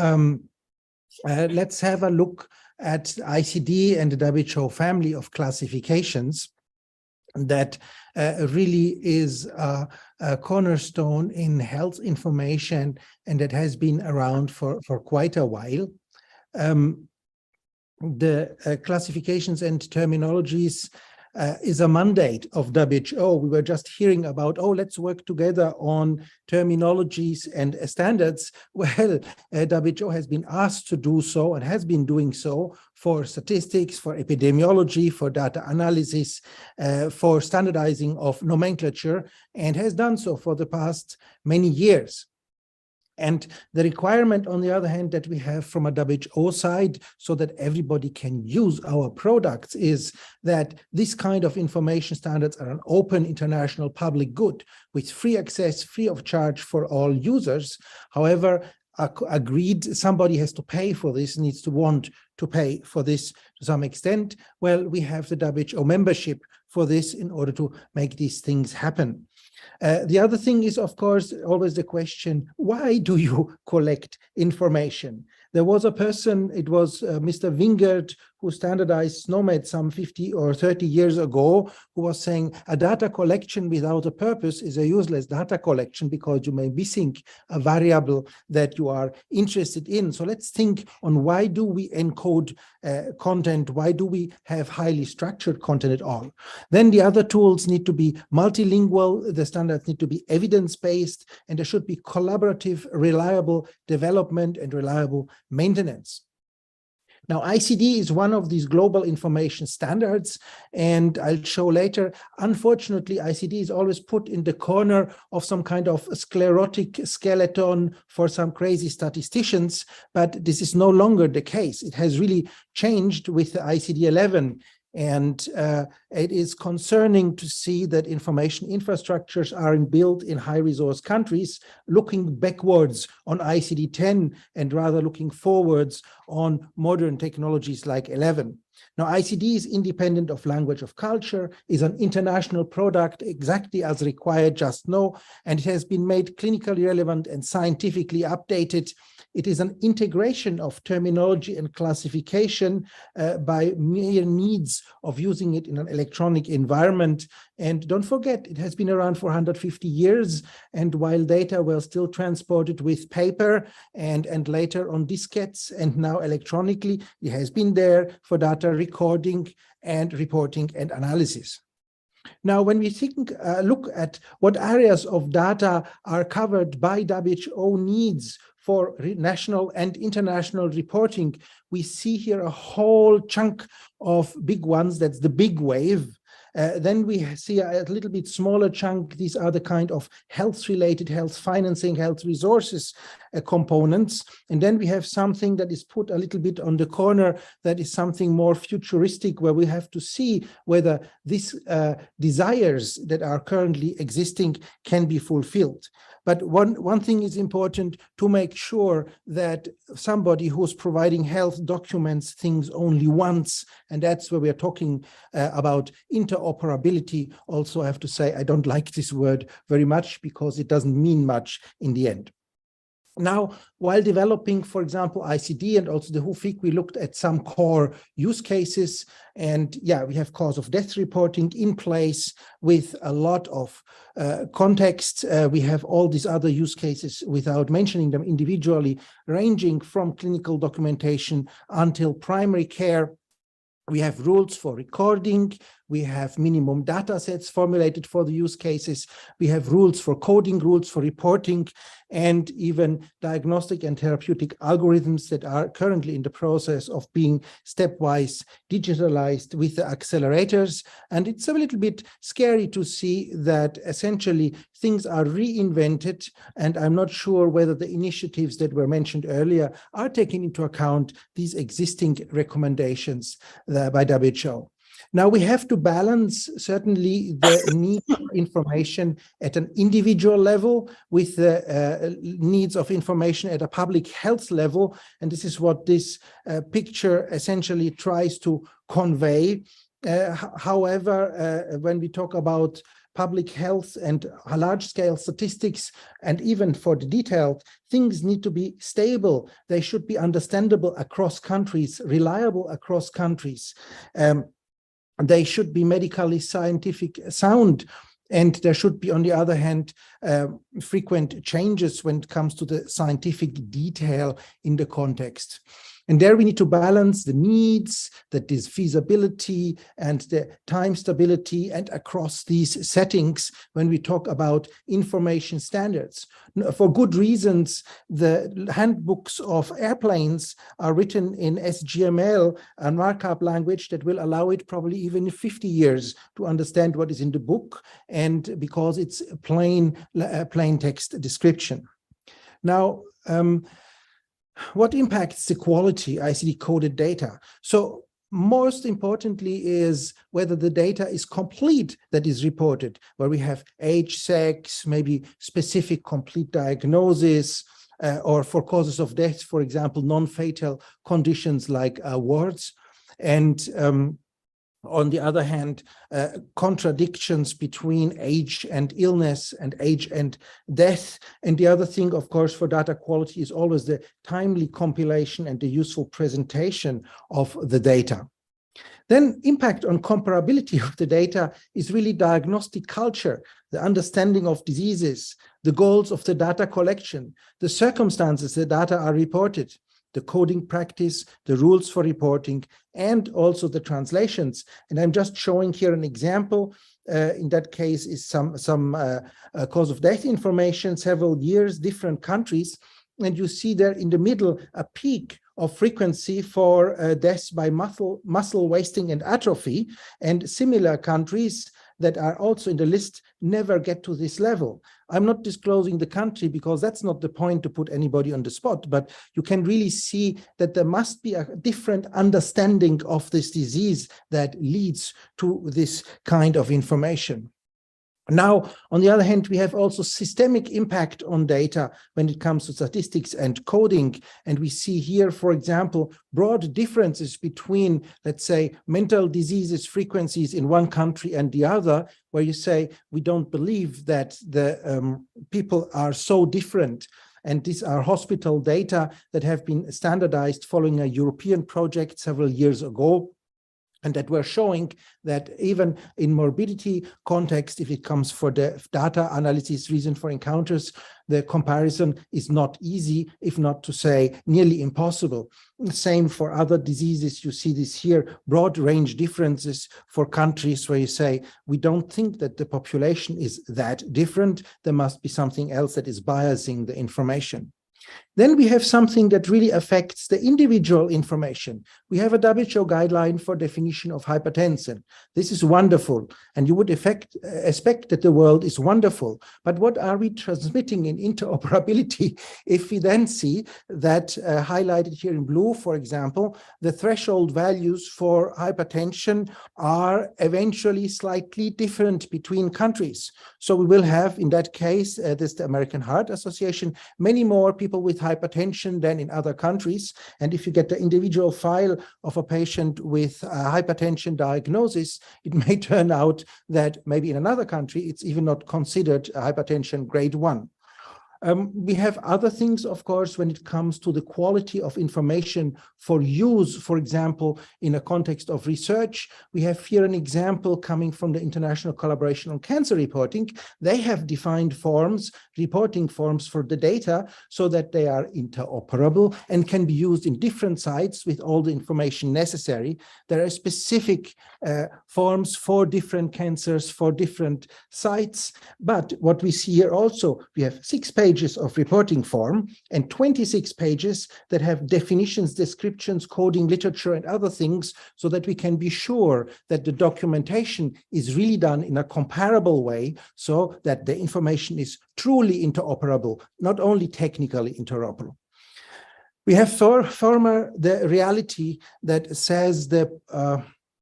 let's have a look at ICD and the WHO family of classifications that really is a cornerstone in health information, and that has been around for quite a while. The classifications and terminologies is a mandate of WHO. We were just hearing about, oh, let's work together on terminologies and standards. Well, WHO has been asked to do so and has been doing so for statistics, for epidemiology, for data analysis, for standardizing of nomenclature, and has done so for the past many years. And the requirement, on the other hand, that we have from a WHO side, so that everybody can use our products, is that this kind of information standards are an open international public good with free access, free of charge for all users. However, agreed, somebody has to pay for this, needs to want to pay for this to some extent. Well, we have the WHO membership for this in order to make these things happen. The other thing is, of course, always the question, why do you collect information? There was a person, it was Mr. Wingert, who standardized SNOMED some 50 or 30 years ago, who was saying a data collection without a purpose is a useless data collection because you may be missing a variable that you are interested in. So let's think on why do we encode content? Why do we have highly structured content at all? Then the other tools need to be multilingual, the standards need to be evidence-based, and there should be collaborative, reliable development and reliable maintenance. Now, ICD is one of these global information standards, and I'll show later. Unfortunately, ICD is always put in the corner of some kind of sclerotic skeleton for some crazy statisticians, but this is no longer the case. It has really changed with the ICD-11. And it is concerning to see that information infrastructures are built in high-resource countries, looking backwards on ICD-10 and rather looking forwards on modern technologies like 11. Now, ICD is independent of language of culture, is an international product exactly as required just now, and it has been made clinically relevant and scientifically updated. It is an integration of terminology and classification by mere needs of using it in an electronic environment. And don't forget, it has been around for 150 years. And while data were still transported with paper and later on diskettes and now electronically, it has been there for data recording and reporting and analysis. Now, when we look at what areas of data are covered by WHO needs for national and international reporting, we see here a whole chunk of big ones. That's the big wave. Then we see a little bit smaller chunk. These are the kind of health-related, health financing, health resources components. And then we have something that is put a little bit on the corner that is something more futuristic, where we have to see whether these desires that are currently existing can be fulfilled. But one thing is important to make sure that somebody who's providing health documents things only once, and that's where we are talking about interoperability. Also, I have to say, I don't like this word very much because it doesn't mean much in the end. Now, while developing, for example, ICD and also the WHOFIC, we looked at some core use cases. And yeah, we have cause of death reporting in place with a lot of context. We have all these other use cases without mentioning them individually, ranging from clinical documentation until primary care. We have rules for recording. We have minimum data sets formulated for the use cases. We have rules for coding, rules for reporting, and even diagnostic and therapeutic algorithms that are currently in the process of being stepwise digitalized with the accelerators. And it's a little bit scary to see that essentially things are reinvented, and I'm not sure whether the initiatives that were mentioned earlier are taking into account these existing recommendations by WHO. Now, we have to balance certainly the need for information at an individual level with the needs of information at a public health level. And this is what this picture essentially tries to convey. However, when we talk about public health and large-scale statistics, and even for the detailed, things need to be stable. They should be understandable across countries, reliable across countries. They should be medically scientific sound. And there should be, on the other hand, frequent changes when it comes to the scientific detail in the context. And there we need to balance the needs, that is feasibility and the time stability, and across these settings when we talk about information standards. For good reasons, the handbooks of airplanes are written in SGML, a markup language that will allow it probably even in 50 years to understand what is in the book, and because it's plain text description. Now, what impacts the quality ICT coded data? So most importantly is whether the data is complete that is reported, where we have age, sex, maybe specific complete diagnosis, or for causes of death, for example, non-fatal conditions like wards. And on the other hand, contradictions between age and illness and age and death. And the other thing, of course, for data quality is always the timely compilation and the useful presentation of the data. Then impact on comparability of the data is really diagnostic culture, the understanding of diseases, the goals of the data collection, the circumstances the data are reported, the coding practice, the rules for reporting, and also the translations. And I'm just showing here an example. In that case is some cause of death information, several years, different countries. And you see there in the middle a peak of frequency for deaths by muscle wasting and atrophy, and similar countries that are also in the list never get to this level. I'm not disclosing the country because that's not the point to put anybody on the spot, but you can really see that there must be a different understanding of this disease that leads to this kind of information. Now, on the other hand, we have also systemic impact on data when it comes to statistics and coding. And we see here, for example, broad differences between, let's say, mental diseases frequencies in one country and the other, where you say, we don't believe that the people are so different. And these are hospital data that have been standardized following a European project several years ago, and that were showing that even in morbidity context, if it comes for the data analysis reason for encounters, the comparison is not easy, if not to say nearly impossible. Same for other diseases. You see this here, broad range differences for countries where you say, we don't think that the population is that different. There must be something else that is biasing the information. Then we have something that really affects the individual information. We have a WHO guideline for definition of hypertension. This is wonderful, and you would expect that the world is wonderful. But what are we transmitting in interoperability if we then see that highlighted here in blue, for example, the threshold values for hypertension are eventually slightly different between countries. So we will have, in that case, this the American Heart Association, many more people with hypertension than in other countries. And if you get the individual file of a patient with hypertension diagnosis, it may turn out that maybe in another country, it's even not considered a hypertension grade 1. We have other things, of course, when it comes to the quality of information for use, for example, in a context of research. We have here an example coming from the International Collaboration on Cancer Reporting. They have defined forms, reporting forms for the data so that they are interoperable and can be used in different sites with all the information necessary. There are specific forms for different cancers, for different sites. But what we see here also, we have 6 pages of reporting form and 26 pages that have definitions, descriptions, coding, literature, and other things, so that we can be sure that the documentation is really done in a comparable way, so that the information is truly interoperable, not only technically interoperable. We have the reality that says the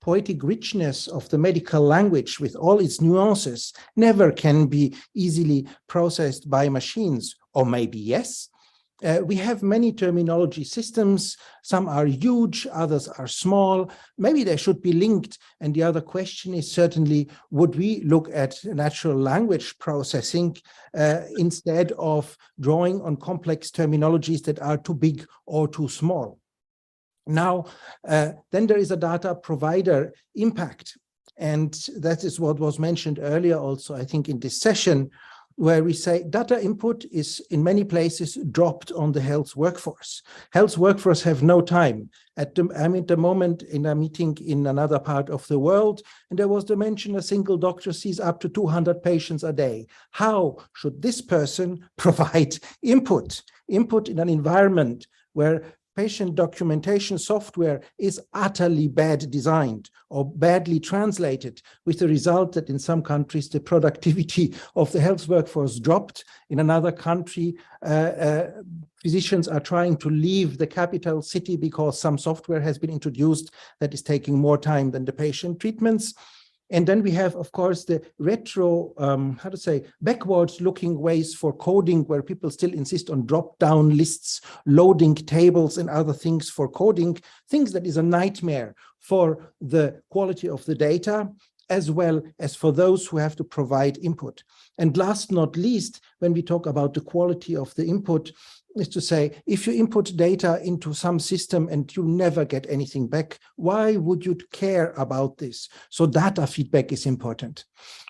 poetic richness of the medical language with all its nuances never can be easily processed by machines, or maybe yes. We have many terminology systems. Some are huge, others are small. Maybe they should be linked. And the other question is certainly, would we look at natural language processing instead of drawing on complex terminologies that are too big or too small? Now, then there is a data provider impact. And that is what was mentioned earlier also, I think, in this session, where we say data input is in many places dropped on the health workforce. Health workforce have no time. I'm at the moment in a meeting in another part of the world, and there was the mention a single doctor sees up to 200 patients a day. How should this person provide input in an environment where patient documentation software is utterly bad designed or badly translated, with the result that in some countries the productivity of the health workforce dropped. In another country, physicians are trying to leave the capital city because some software has been introduced that is taking more time than the patient treatments. And then we have, of course, the backwards looking ways for coding, where people still insist on drop-down lists, loading tables and other things for coding, things that is a nightmare for the quality of the data, as well as for those who have to provide input. And last not least, when we talk about the quality of the input, is to say, if you input data into some system and you never get anything back, why would you care about this? So data feedback is important.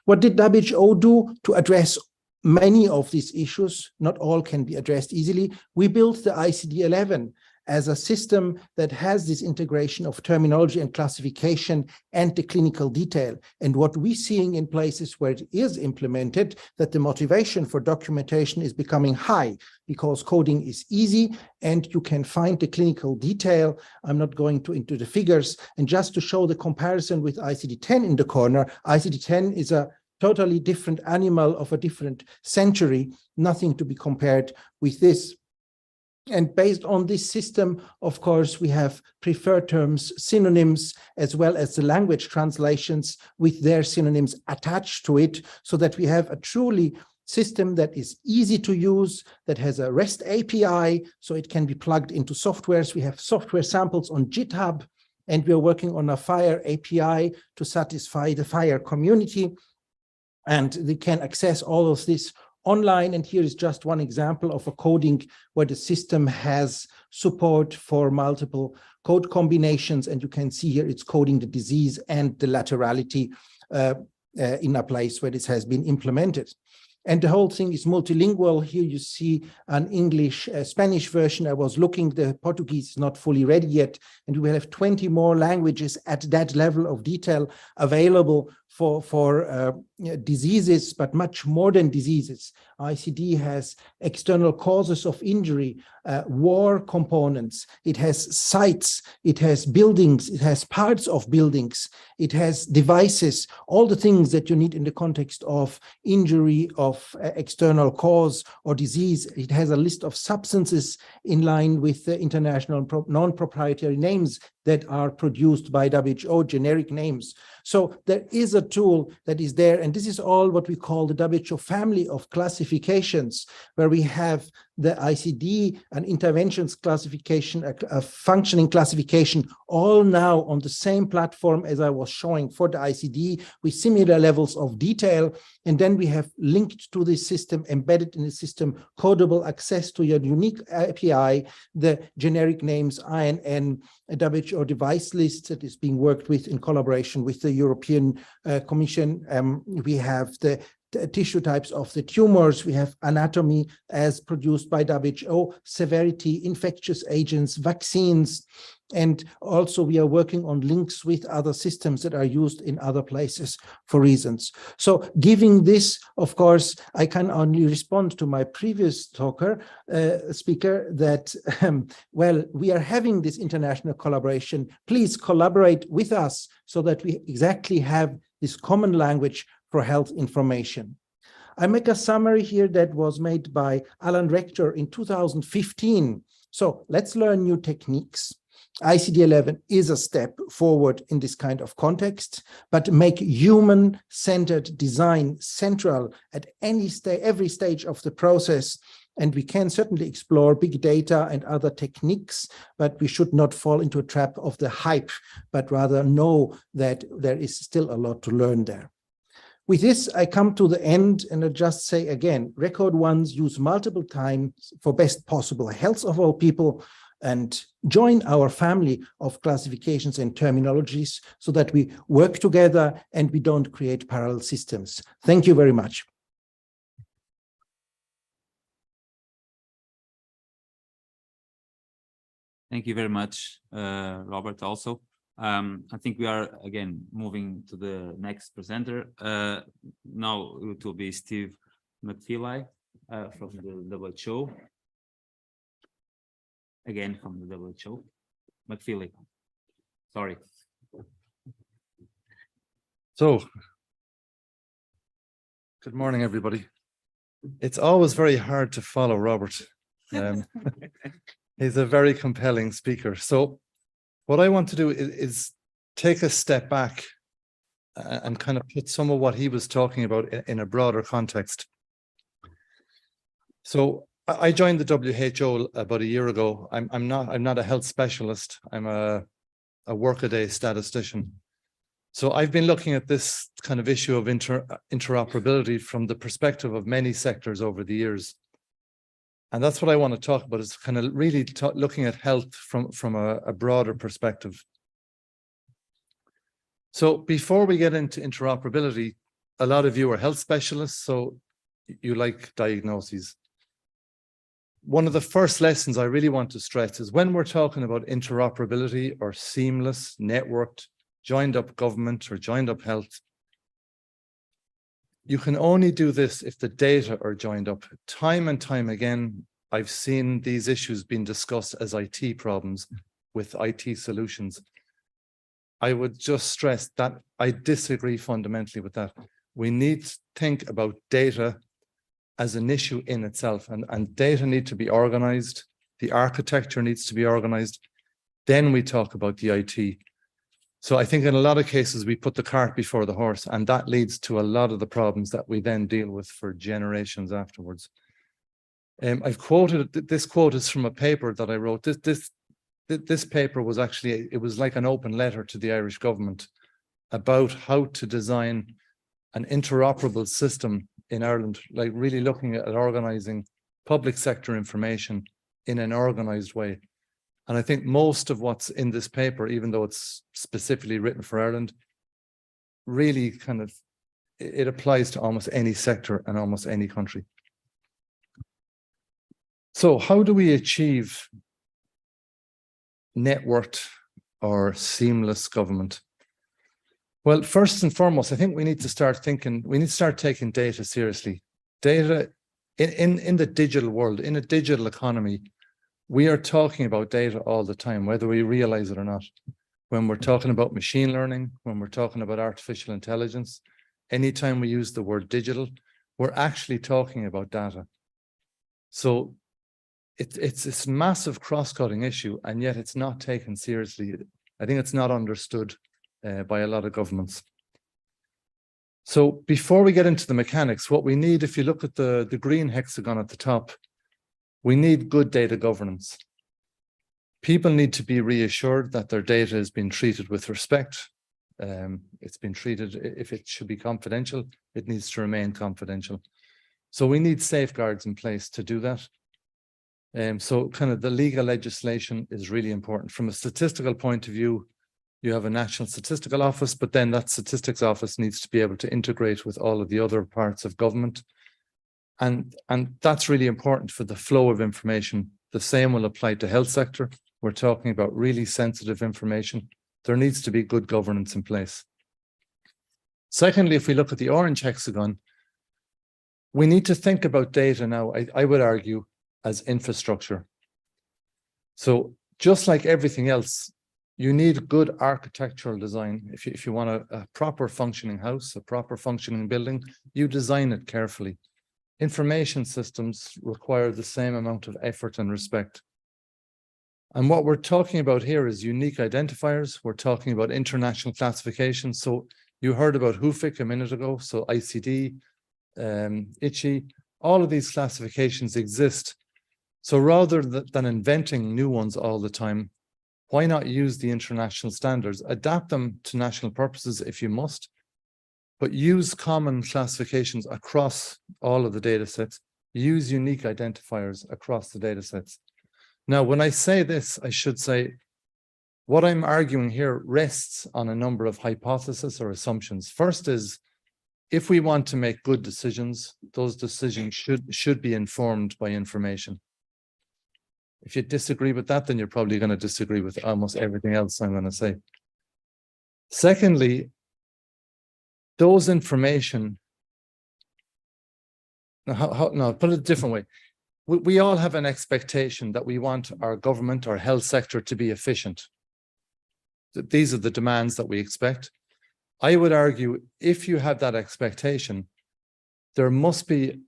What did WHO do to address many of these issues? Not all can be addressed easily. We built the ICD-11 as a system that has this integration of terminology and classification and the clinical detail. And what we're seeing in places where it is implemented, that the motivation for documentation is becoming high because coding is easy and you can find the clinical detail. I'm not going into the figures. And just to show the comparison with ICD-10 in the corner, ICD-10 is a totally different animal of a different century, nothing to be compared with this. And based on this system, of course, we have preferred terms, synonyms, as well as the language translations with their synonyms attached to it, so that we have a truly system that is easy to use, that has a REST API, so it can be plugged into softwares. We have software samples on GitHub, and we are working on a FHIR API to satisfy the FHIR community. And they can access all of this online, and here is just one example of a coding where the system has support for multiple code combinations, and you can see here it's coding the disease and the laterality in a place where this has been implemented. And the whole thing is multilingual. Here you see an English, Spanish version. I was looking, the Portuguese is not fully ready yet, and we will have 20 more languages at that level of detail available for diseases, but much more than diseases. ICD has external causes of injury, war components, it has sites, it has buildings, it has parts of buildings, it has devices, all the things that you need in the context of injury, of external cause or disease. It has a list of substances in line with the international non-proprietary names that are produced by WHO, generic names. So there is a tool that is there, and this is all what we call the WHO family of classifications, where we have the ICD, an interventions classification, a functioning classification, all now on the same platform as I was showing for the ICD, with similar levels of detail. And then we have linked to this system, embedded in the system, codable access to your unique API, the generic names, INN, a WHO device list that is being worked with in collaboration with the European Commission. We have the tissue types of the tumors, we have anatomy as produced by WHO, severity, infectious agents, vaccines, and also we are working on links with other systems that are used in other places for reasons. So giving this, of course, I can only respond to my previous speaker that, well, we are having this international collaboration. Please collaborate with us so that we exactly have this common language for health information. I make a summary here that was made by Alan Rector in 2015. So let's learn new techniques. ICD-11 is a step forward in this kind of context, but make human-centered design central at every stage of the process. And we can certainly explore big data and other techniques, but we should not fall into a trap of the hype, but rather know that there is still a lot to learn there. With this, I come to the end, and I just say again, record ones use multiple times for best possible health of all people, and join our family of classifications and terminologies so that we work together and we don't create parallel systems. Thank you very much. Thank you very much, Robert, also. I think we are, again, moving to the next presenter. Now it will be Steve MacFeely from the WHO. Again, from the WHO. MacFeely. Sorry. So, good morning, everybody. It's always very hard to follow Robert. He's a very compelling speaker. So what I want to do is take a step back and kind of put some of what he was talking about in a broader context. So I joined the WHO about a year ago. I'm not a health specialist. I'm a workaday statistician. So I've been looking at this kind of issue of interoperability from the perspective of many sectors over the years. And that's what I want to talk about, is kind of really looking at health from a broader perspective. So before we get into interoperability, a lot of you are health specialists, so you like diagnoses. One of the first lessons I really want to stress is when we're talking about interoperability or seamless, networked, joined up government or joined up health, you can only do this if the data are joined up. Time and time again, I've seen these issues being discussed as IT problems with IT solutions. I would just stress that I disagree fundamentally with that. We need to think about data as an issue in itself, and data need to be organized. The architecture needs to be organized. Then we talk about the IT. So I think in a lot of cases, we put the cart before the horse, and that leads to a lot of the problems that we then deal with for generations afterwards. I've quoted, this quote is from a paper that I wrote. This paper was actually, it was like an open letter to the Irish government about how to design an interoperable system in Ireland, like really looking at organizing public sector information in an organized way. And I think most of what's in this paper, even though it's specifically written for Ireland, really kind of, it applies to almost any sector and almost any country. So how do we achieve networked or seamless government? Well, first and foremost, I think we need to start thinking, we need to start taking data seriously. Data in the digital world, in a digital economy, we are talking about data all the time, whether we realize it or not. When we're talking about machine learning, when we're talking about artificial intelligence, anytime we use the word digital, we're actually talking about data. So it's this massive cross-cutting issue, and yet it's not taken seriously. I think it's not understood by a lot of governments. So before we get into the mechanics, what we need, if you look at the green hexagon at the top, we need good data governance. People need to be reassured that their data is being treated with respect. It's been treated, if it should be confidential, it needs to remain confidential. So we need safeguards in place to do that. So kind of the legal legislation is really important. From a statistical point of view, you have a National Statistical Office, but then that Statistics Office needs to be able to integrate with all of the other parts of government. And that's really important for the flow of information. The same will apply to health sector. We're talking about really sensitive information. There needs to be good governance in place. Secondly, if we look at the orange hexagon, we need to think about data now, I would argue, as infrastructure. So just like everything else, you need good architectural design. If you want a proper functioning house, a proper functioning building, you design it carefully. Information systems require the same amount of effort and respect. And what we're talking about here is unique identifiers. We're talking about international classification. So you heard about HUFIC a minute ago. So ICD, ICHI, All of these classifications exist. So rather than inventing new ones all the time, why not use the international standards, adapt them to national purposes if you must, but use common classifications across all of the data sets, use unique identifiers across the data sets. Now, when I say this, I should say what I'm arguing here rests on a number of hypotheses or assumptions. First is, if we want to make good decisions, those decisions should be informed by information. If you disagree with that, then you're probably going to disagree with almost everything else I'm going to say. Secondly, those information, no, put it a different way. We all have an expectation that we want our government, our health sector to be efficient. These are the demands that we expect. I would argue, if you have that expectation, there must be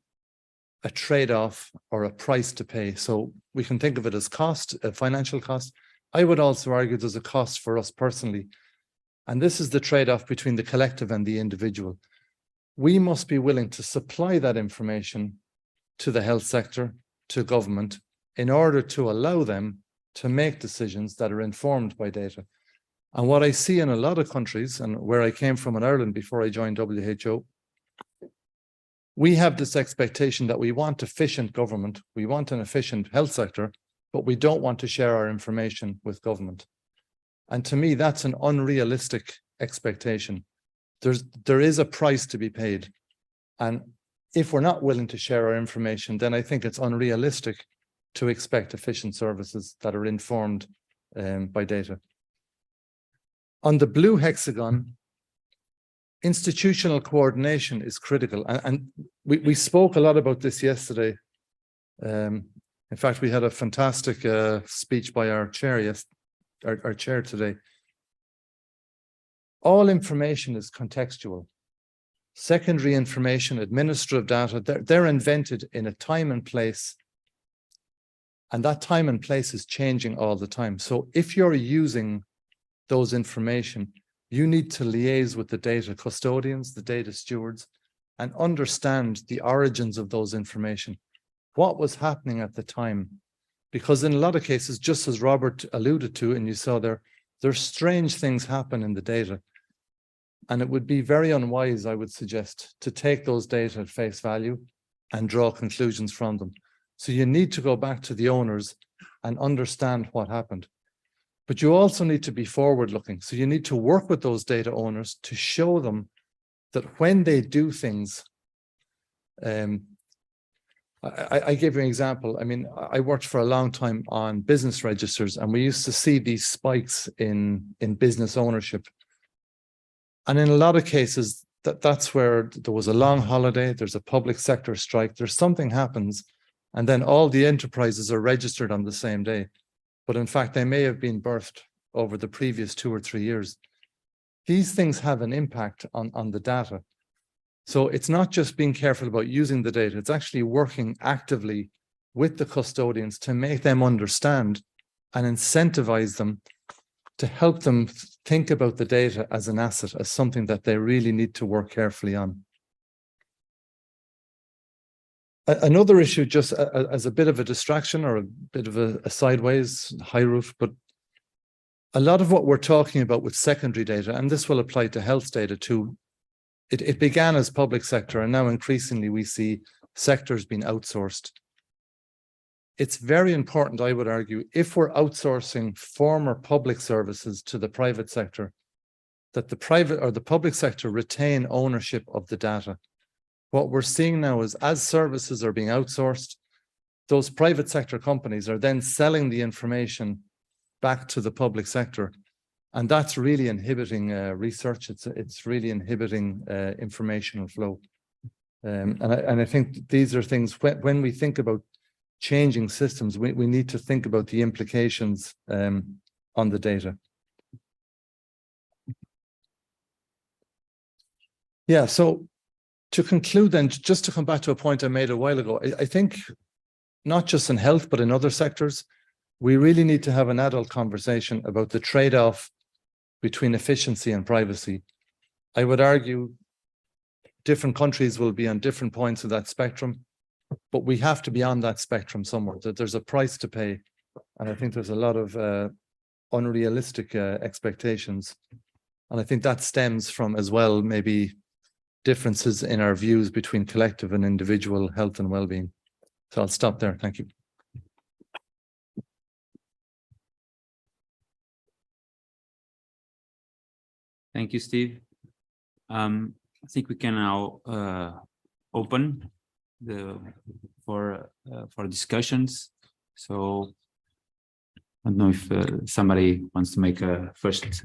a trade-off or a price to pay. So we can think of it as cost, a financial cost. I would also argue there's a cost for us personally. And this is the trade-off between the collective and the individual. We must be willing to supply that information to the health sector, to government, in order to allow them to make decisions that are informed by data. And what I see in a lot of countries, and where I came from in Ireland before I joined WHO, we have this expectation that we want efficient government, we want an efficient health sector, but we don't want to share our information with government. And to me, that's an unrealistic expectation. There is a price to be paid. And if we're not willing to share our information, then I think it's unrealistic to expect efficient services that are informed by data. On the blue hexagon, institutional coordination is critical. And we spoke a lot about this yesterday. In fact, we had a fantastic speech by our chair, our chair today. All information is contextual. Secondary information, administrative data, they're invented in a time and place. And that time and place is changing all the time. So if you're using those information, you need to liaise with the data custodians, the data stewards, and understand the origins of those information. What was happening at the time? Because in a lot of cases, just as Robert alluded to, and you saw there's strange things happen in the data. And it would be very unwise, I would suggest, to take those data at face value and draw conclusions from them. So you need to go back to the owners and understand what happened. But you also need to be forward-looking. So you need to work with those data owners to show them that when they do things, I give you an example. I mean, I worked for a long time on business registers, and we used to see these spikes in business ownership. And in a lot of cases, that's where there was a long holiday, there's a public sector strike, there's something happens, and then all the enterprises are registered on the same day. But in fact, they may have been birthed over the previous 2 or 3 years. These things have an impact on the data. So it's not just being careful about using the data, it's actually working actively with the custodians to make them understand and incentivize them to help them think about the data as an asset, as something that they really need to work carefully on. Another issue, just as a bit of a distraction or a bit of a sideways high route, but a lot of what we're talking about with secondary data, and this will apply to health data too, it began as public sector, and now increasingly we see sectors being outsourced. It's very important, I would argue, if we're outsourcing former public services to the private sector, that the private or the public sector retain ownership of the data. What we're seeing now is, as services are being outsourced, those private sector companies are then selling the information back to the public sector. And that's really inhibiting research. It's really inhibiting informational flow. And I think these are things, when we think about changing systems, we need to think about the implications on the data. Yeah, so to conclude then, just to come back to a point I made a while ago, I think not just in health, but in other sectors, we really need to have an adult conversation about the trade-off between efficiency and privacy. I would argue different countries will be on different points of that spectrum. but we have to be on that spectrum somewhere. That there's a price to pay, and I think there's a lot of unrealistic expectations, and I think that stems from as well maybe differences in our views between collective and individual health and well-being. So I'll stop there. Thank you. Thank you, Steve. I think we can now open for discussions. So I don't know if somebody wants to make a first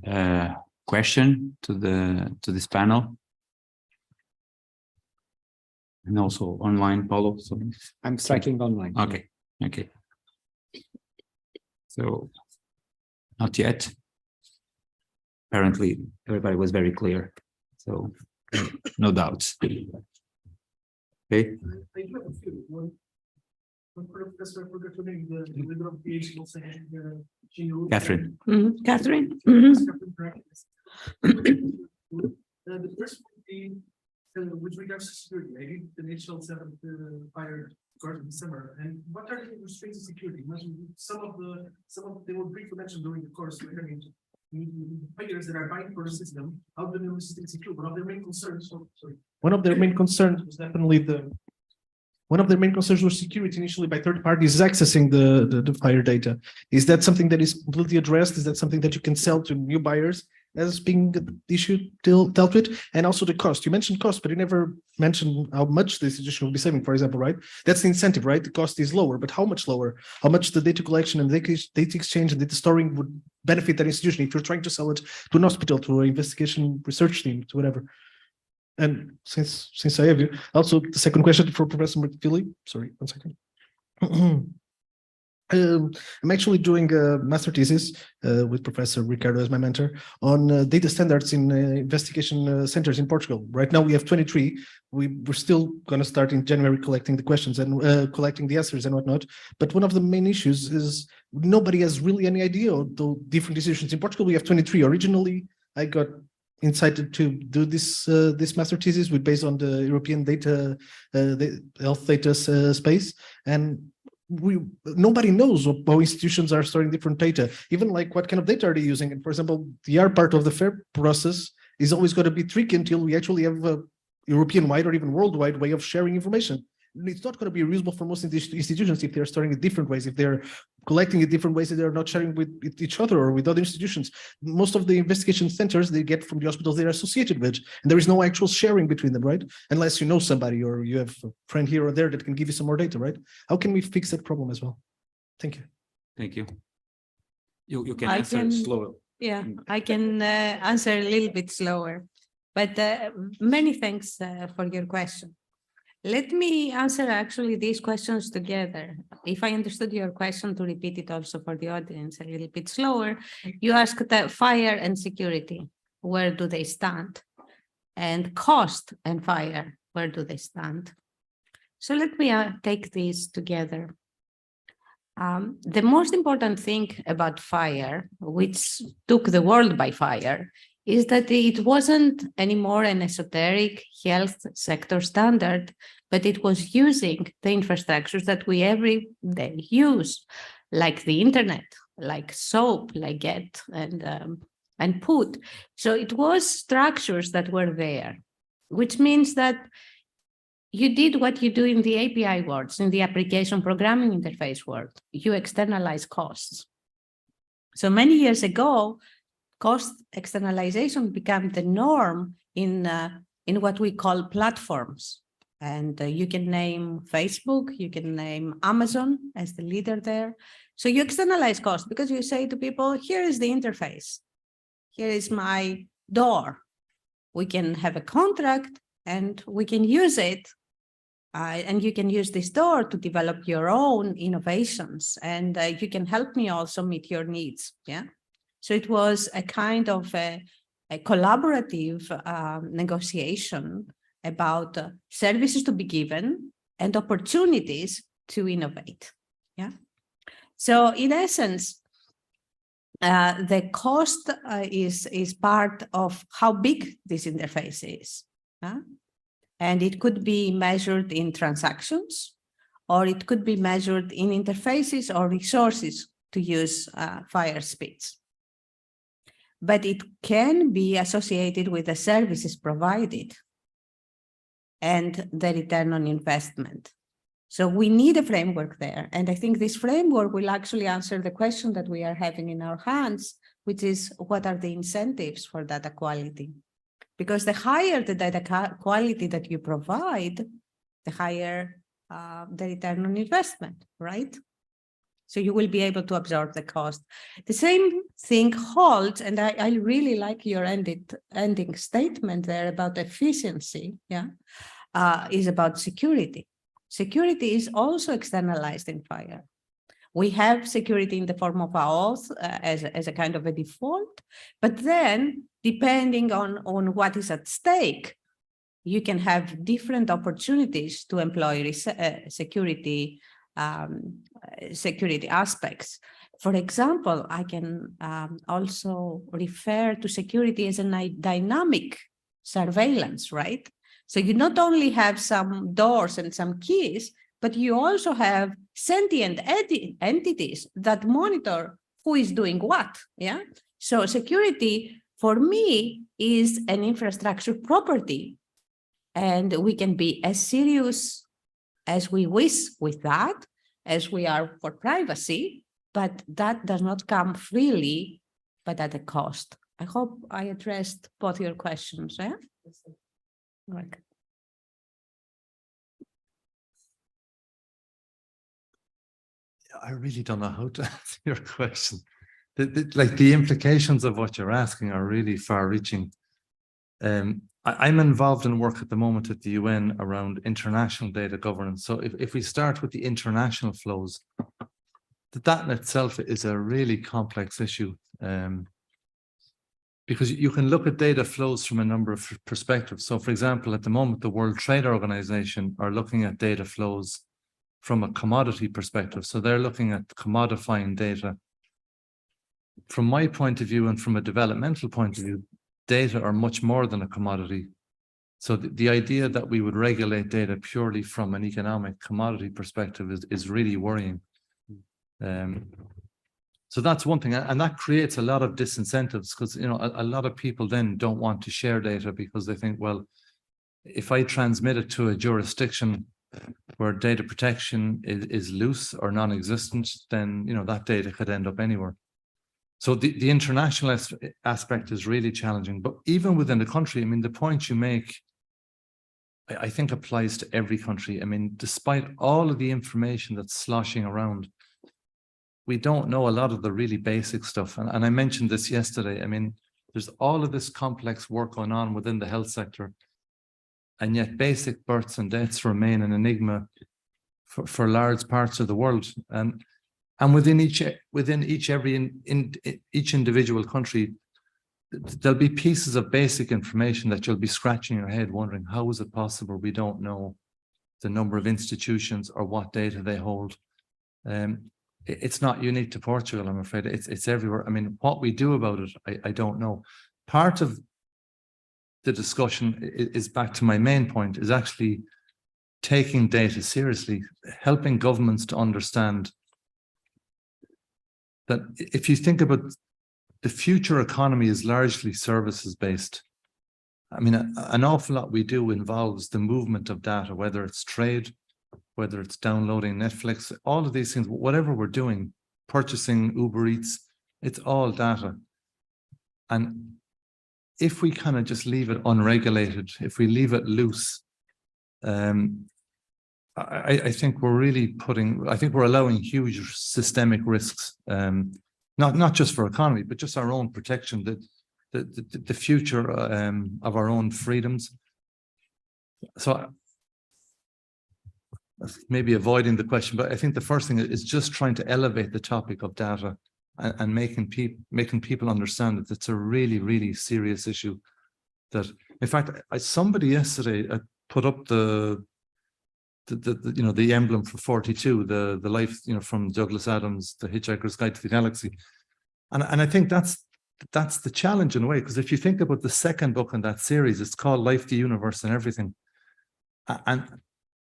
question to this panel, and also online, Paulo. So I'm striking online. okay. So not yet. Apparently, everybody was very clear, so no doubts. Okay. Catherine. Catherine. The first would be with regards to security. I did the initial setup fire in December, and what are the restraints of security? Some of they were briefly mentioned during the course. Players that are buying for the system, how do they system secure? One of their main concerns. One of their main concerns was definitely one of their main concerns was security initially by third parties accessing the fire data. Is that something that is completely addressed? Is that something that you can sell to new buyers as being the issue dealt with? And also the cost. You mentioned cost, but you never mentioned how much the institution will be saving, for example, right? That's the incentive, right? The cost is lower, but how much lower? How much the data collection and data exchange and data storing would benefit that institution if you're trying to sell it to an hospital, to an investigation research team, to whatever? And since I have you, also the second question for Professor MacFeely. Sorry, 1 second. I'm actually doing a master thesis with Professor Ricardo as my mentor on data standards in investigation centers in Portugal. Right now we have 23. We're still going to start in January collecting the questions and collecting the answers and whatnot. But one of the main issues is nobody has really any idea of the different institutions. In Portugal, we have 23. Originally, I got incited to do this master thesis based on the European data, the health data space, and nobody knows how institutions are storing different data, even like what kind of data are they using. And for example, the R part of the FAIR process is always going to be tricky until we actually have a European-wide or even worldwide way of sharing information. It's not going to be reusable for most institutions if they're storing it different ways, if they're collecting it different ways, that they're not sharing with each other or with other institutions. Most of the investigation centers they get from the hospitals they're associated with, and there is no actual sharing between them, right? Unless you know somebody or you have a friend here or there that can give you some more data, right? How can we fix that problem as well? Thank you. Thank you. You can answer slower. Yeah, I can answer a little bit slower, but many thanks for your question. Let me answer actually these questions together. If I understood your question, to repeat it also for the audience a little bit slower, you asked fire and security, where do they stand? And cost and fire, where do they stand? So let me take these together. The most important thing about fire, which took the world by fire, is that it wasn't anymore an esoteric health sector standard, but it was using the infrastructures that we every day use, like the internet, like SOAP, like GET and PUT. So it was structures that were there, which means that you did what you do in the API world, in the application programming interface world. You externalize costs. So many years ago, cost externalization became the norm in what we call platforms. And you can name Facebook, you can name Amazon as the leader there. So you externalize cost because you say to people, here is the interface. Here is my door. We can have a contract and we can use it. And you can use this door to develop your own innovations. And you can help me also meet your needs. Yeah. So it was a kind of a collaborative negotiation about services to be given and opportunities to innovate. Yeah. So in essence, the cost is part of how big this interface is. And it could be measured in transactions, or it could be measured in interfaces or resources to use fire speeds. But it can be associated with the services provided and the return on investment. So we need a framework there. And I think this framework will actually answer the question that we are having in our hands, which is what are the incentives for data quality? Because the higher the data quality that you provide, the higher the return on investment, right? So you will be able to absorb the cost. The same thing holds, and I really like your ending statement there about efficiency, yeah, is about security. Security is also externalized in fire. We have security in the form of a oath as a kind of a default, but then depending on what is at stake, you can have different opportunities to employ security aspects. For example, I can also refer to security as a dynamic surveillance, right? So you not only have some doors and some keys, but you also have sentient entities that monitor who is doing what, yeah? So security, for me, is an infrastructure property. And we can be as serious as we wish with that, as we are for privacy, but that does not come freely, but at a cost. I hope I addressed both your questions, yeah? Okay. I really don't know how to answer your question. The implications of what you're asking are really far-reaching. I'm involved in work at the moment at the UN around international data governance. So if we start with the international flows, that in itself is a really complex issue. Because you can look at data flows from a number of perspectives. So for example, at the moment, the World Trade Organization are looking at data flows from a commodity perspective. So they're looking at commodifying data. From my point of view and from a developmental point of view, data are much more than a commodity. So the idea that we would regulate data purely from an economic commodity perspective is really worrying. So that's one thing, and that creates a lot of disincentives because, you know, a lot of people then don't want to share data because they think, well, if I transmit it to a jurisdiction where data protection is loose or non-existent, then, you know, that data could end up anywhere. So the international aspect is really challenging. But even within the country, I mean, the point you make, I think applies to every country. I mean, despite all of the information that's sloshing around, we don't know a lot of the really basic stuff. And I mentioned this yesterday. I mean, there's all of this complex work going on within the health sector. And yet basic births and deaths remain an enigma for large parts of the world. And within each individual country, there'll be pieces of basic information that you'll be scratching your head wondering, how is it possible we don't know the number of institutions or what data they hold? It's not unique to Portugal, I'm afraid. It's everywhere. I mean, what we do about it, I don't know. Part of the discussion is back to my main point, is actually taking data seriously, helping governments to understand that if you think about the future economy is largely services based. I mean, an awful lot we do involves the movement of data, whether it's trade, whether it's downloading Netflix, all of these things, whatever we're doing, purchasing Uber Eats, it's all data. And if we kind of just leave it unregulated, if we leave it loose, I think we're really I think we're allowing huge systemic risks, not just for economy, but just our own protection, the future of our own freedoms. So maybe avoiding the question, but I think the first thing is just trying to elevate the topic of data and making people understand that it's a really, really serious issue. That, in fact, somebody yesterday put up the emblem for 42, the life, you know, from Douglas Adams, The Hitchhiker's Guide to the Galaxy, and I think that's the challenge in a way, because if you think about the second book in that series, it's called Life, the Universe, and Everything, and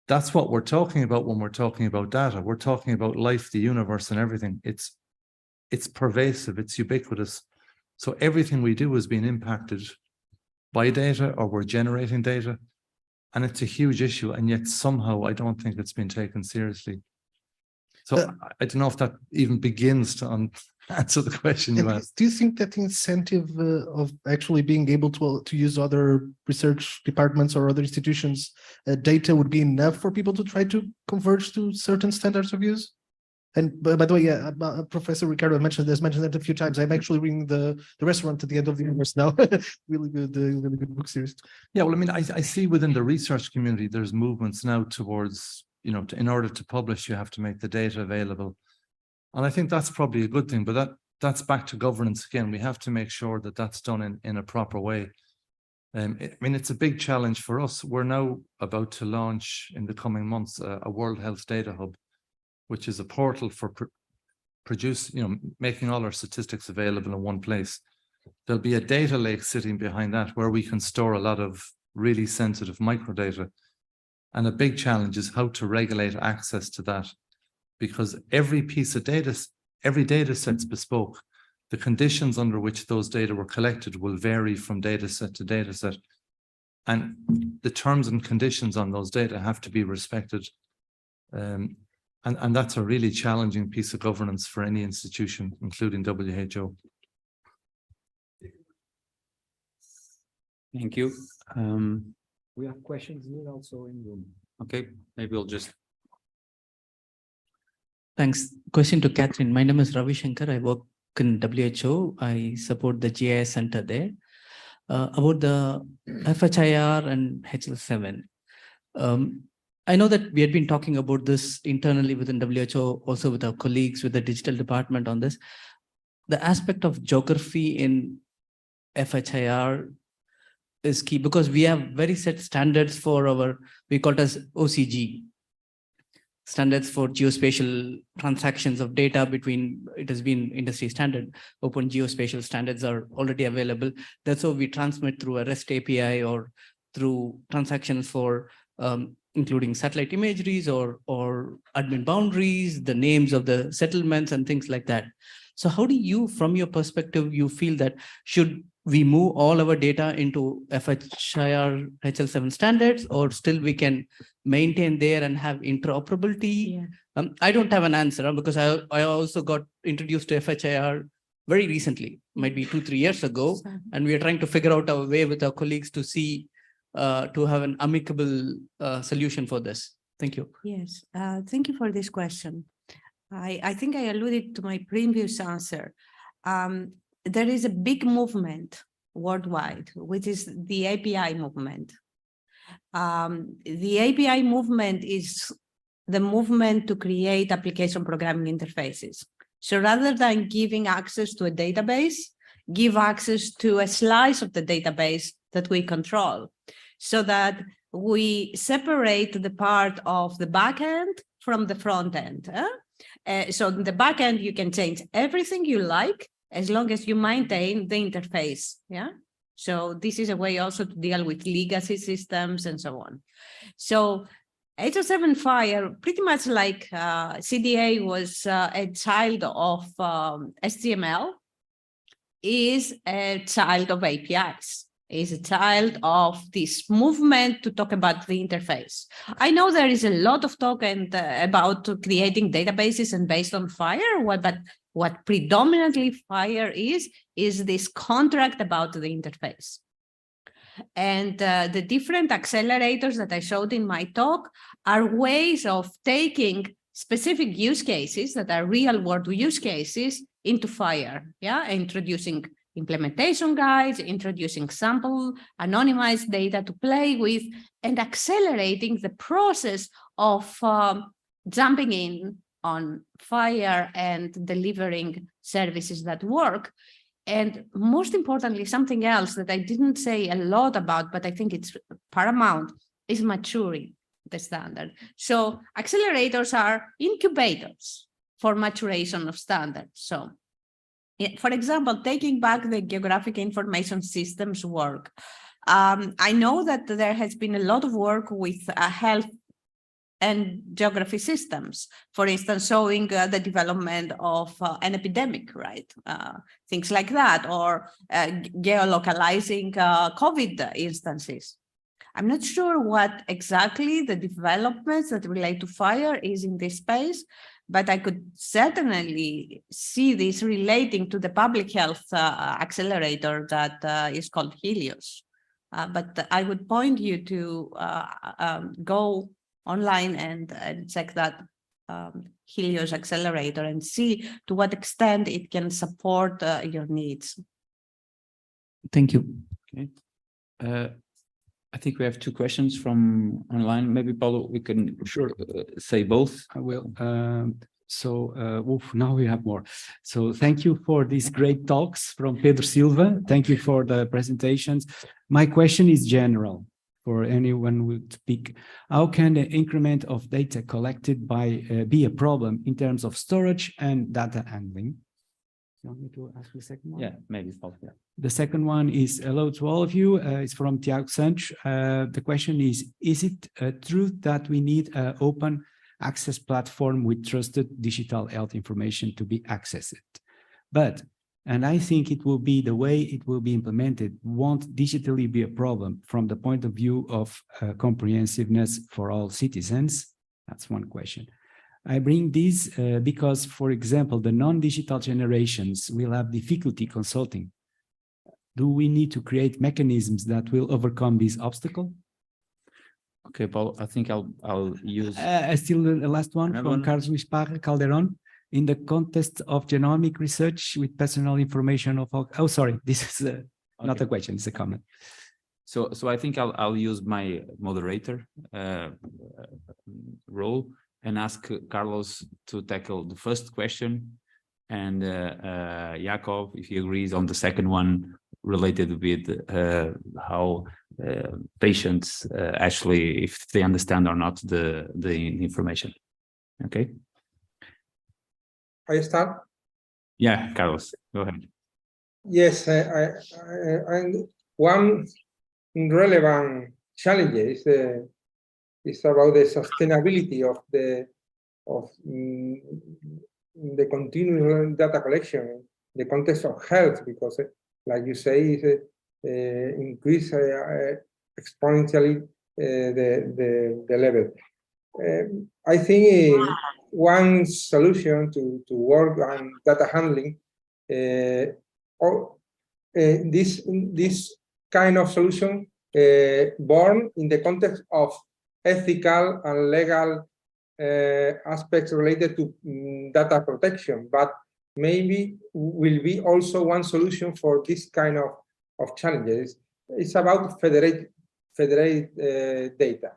That's what we're talking about when we're talking about data. We're talking about life, the universe, and everything. It's pervasive, it's ubiquitous. So everything we do is being impacted by data, or we're generating data. And it's a huge issue. And yet somehow I don't think it's been taken seriously. So I don't know if that even begins to answer the question you asked. Do you think that incentive of actually being able to use other research departments or other institutions' data would be enough for people to try to converge to certain standards of use? And by the way, yeah, Professor Ricardo mentioned that a few times. I'm actually reading the Restaurant at the End of the Universe now. really good book series. Yeah, well, I mean, I see within the research community, there's movements now towards, you know, in order to publish, you have to make the data available. And I think that's probably a good thing, but that's back to governance again. We have to make sure that that's done in a proper way. I mean, it's a big challenge for us. We're now about to launch in the coming months a World Health Data Hub, which is a portal for making all our statistics available in one place. There'll be a data lake sitting behind that where we can store a lot of really sensitive microdata. And a big challenge is how to regulate access to that, because every piece of data, every data set's bespoke. The conditions under which those data were collected will vary from data set to data set. And the terms and conditions on those data have to be respected. And that's a really challenging piece of governance for any institution, including WHO. Thank you. We have questions here also in the room. Okay, maybe we'll just. Thanks. Question to Catherine. My name is Ravi Shankar. I work in WHO. I support the GIS Center there. About the FHIR and HL7. I know that we had been talking about this internally within WHO, also with our colleagues with the digital department on this. The aspect of geography in FHIR is key because we have very set standards for our, we call it as OCG, standards for geospatial transactions of data between, it has been industry standard. Open geospatial standards are already available. That's how we transmit through a REST API or through transactions for including satellite imageries or admin boundaries, the names of the settlements and things like that. So how do you, from your perspective, you feel that should we move all our data into FHIR HL7 standards, or still we can maintain there and have interoperability? Yeah. I don't have an answer because I also got introduced to FHIR very recently, might be 2-3 years ago, and we are trying to figure out our way with our colleagues to see to have an amicable solution for this. Thank you. Yes, thank you for this question. I think I alluded to my previous answer. There is a big movement worldwide, which is the API movement. The API movement is the movement to create application programming interfaces. So rather than giving access to a database, give access to a slice of the database that we control, so that we separate the part of the backend from the front end. So in the backend, you can change everything you like as long as you maintain the interface. Yeah. So this is a way also to deal with legacy systems and so on. So HL7 Fire, pretty much like CDA was a child of HTML, is a child of APIs. Is a child of this movement to talk about the interface. I know there is a lot of talk about creating databases and based on Fire, but what predominantly Fire is this contract about the interface. And the different accelerators that I showed in my talk are ways of taking specific use cases that are real world use cases into Fire, yeah, introducing implementation guides, introducing sample anonymized data to play with, and accelerating the process of jumping in on Fire and delivering services that work. And most importantly, something else that I didn't say a lot about, but I think it's paramount, is maturing the standard. So accelerators are incubators for maturation of standards. So for example, taking back the geographic information systems work. I know that there has been a lot of work with health and geography systems, for instance, showing the development of an epidemic, right? Things like that, or geolocalizing COVID instances. I'm not sure what exactly the developments that relate to fire is in this space, but I could certainly see this relating to the public health accelerator that is called Helios. But I would point you to go online and check that Helios accelerator and see to what extent it can support your needs. Thank you. Okay. I think we have two questions from online. Maybe Paulo, we can say both. I will. Now we have more. So thank you for these great talks from Pedro Silva. Thank you for the presentations. My question is general for anyone who would speak. How can the increment of data collected be a problem in terms of storage and data handling? You want me to ask the second one? Yeah, maybe Paulo. Yeah. The second one is hello to all of you. It's from Tiago Santos. The question is it true that we need an open access platform with trusted digital health information to be accessed? And I think it will be the way it will be implemented won't digitally be a problem from the point of view of comprehensiveness for all citizens. That's one question. I bring this because, for example, the non-digital generations will have difficulty consulting. Do we need to create mechanisms that will overcome this obstacle? Okay, Paul, I think I'll use... Still the last one from Carlos Parra-Calderon. In the context of genomic research with personal information of all... Oh, sorry, this is not a question, it's a comment. So I think I'll use my moderator role and ask Carlos to tackle the first question, and Jakob, if he agrees, on the second one related with how patients actually, if they understand or not the information. Okay. I start? Yeah, Carlos, go ahead. Yes, one relevant challenge is about the sustainability of the continuing data collection in the context of health, because, like you say, increase exponentially the level. I think one solution to work on data handling, this kind of solution born in the context of ethical and legal aspects related to data protection, but maybe will be also one solution for this kind of challenges. It's about federate data.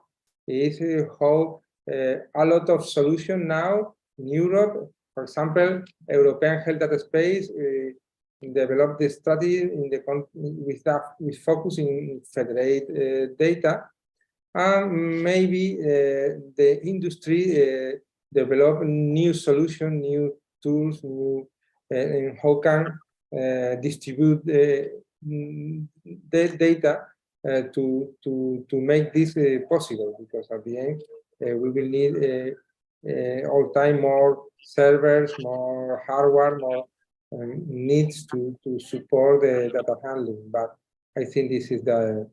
It's how a lot of solution now in Europe, for example, European Health Data Space developed the strategy in with focus in federate data, and maybe the industry develop new solution, new tools, new how can distribute the data to make this possible, because at the end we will need all time more servers, more hardware, more needs to support the data handling. But I think this is the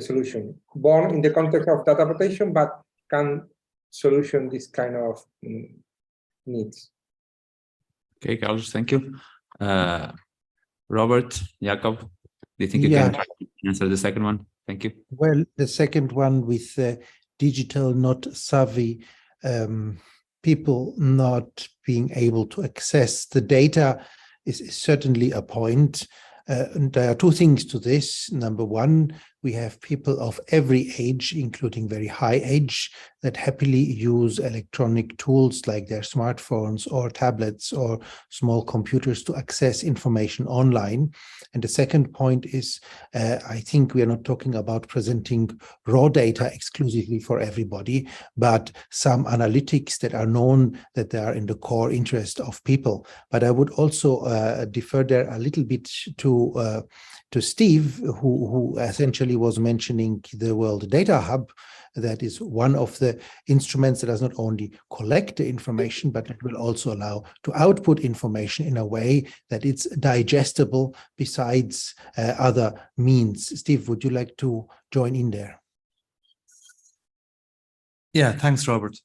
solution born in the context of data protection, but can solution this kind of needs. Okay, Carlos, thank you. Robert, Jakob, do you think you can answer the second one? Thank you. Well, the second one with digital not savvy people not being able to access the data is certainly a point. And there are two things to this. Number one, we have people of every age, including very high age, that happily use electronic tools like their smartphones or tablets or small computers to access information online. And the second point is, I think we are not talking about presenting raw data exclusively for everybody, but some analytics that are known that they are in the core interest of people. But I would also defer there a little bit to Steve, who essentially was mentioning the World Data Hub. that is one of the instruments that does not only collect the information, but it will also allow to output information in a way that it's digestible besides other means. Steve, would you like to join in there? Yeah, thanks, Robert.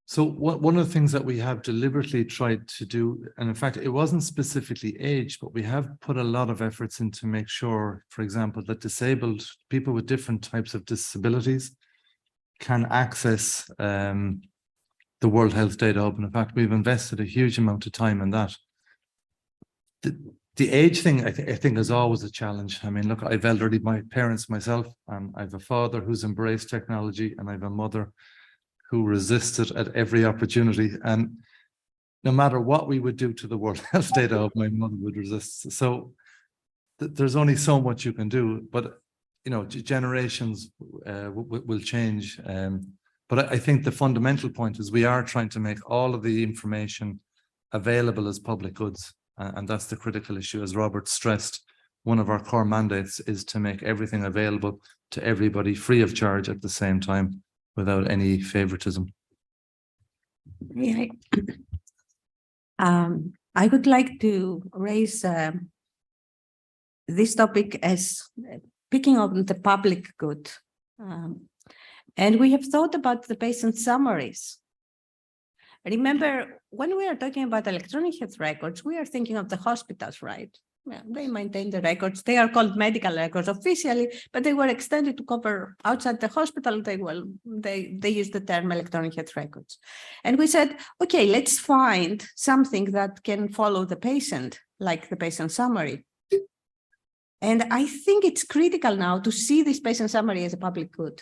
So one of the things that we have deliberately tried to do, and in fact, it wasn't specifically age, but we have put a lot of efforts in to make sure, for example, that disabled people with different types of disabilities can access the World Health Data Hub. And in fact, we've invested a huge amount of time in that. The age thing, I think, is always a challenge. I mean, look, I've elderly my parents myself, and I have a father who's embraced technology, and I have a mother who resisted at every opportunity. And no matter what we would do to the World Health Data Hub, my mother would resist. So there's only so much you can do, but you know, generations will change. But I think the fundamental point is we are trying to make all of the information available as public goods. And that's the critical issue. As Robert stressed, one of our core mandates is to make everything available to everybody free of charge at the same time, without any favoritism. Yeah. I would like to raise this topic as picking up the public good. And we have thought about the patient summaries. Remember, when we are talking about electronic health records, we are thinking of the hospitals, right? Yeah, they maintain the records. They are called medical records officially, but they were extended to cover outside the hospital. They use the term electronic health records. And we said, okay, let's find something that can follow the patient, like the patient summary. And I think it's critical now to see this patient summary as a public good,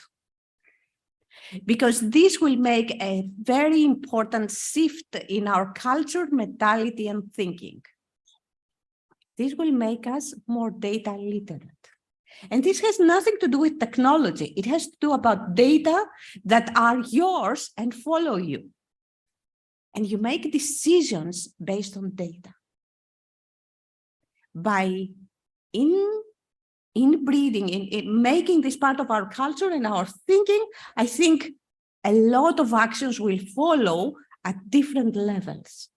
because this will make a very important shift in our culture, mentality, and thinking. This will make us more data literate. And this has nothing to do with technology. It has to do about data that are yours and follow you. And you make decisions based on data. By inbreeding, in making this part of our culture and our thinking, I think a lot of actions will follow at different levels.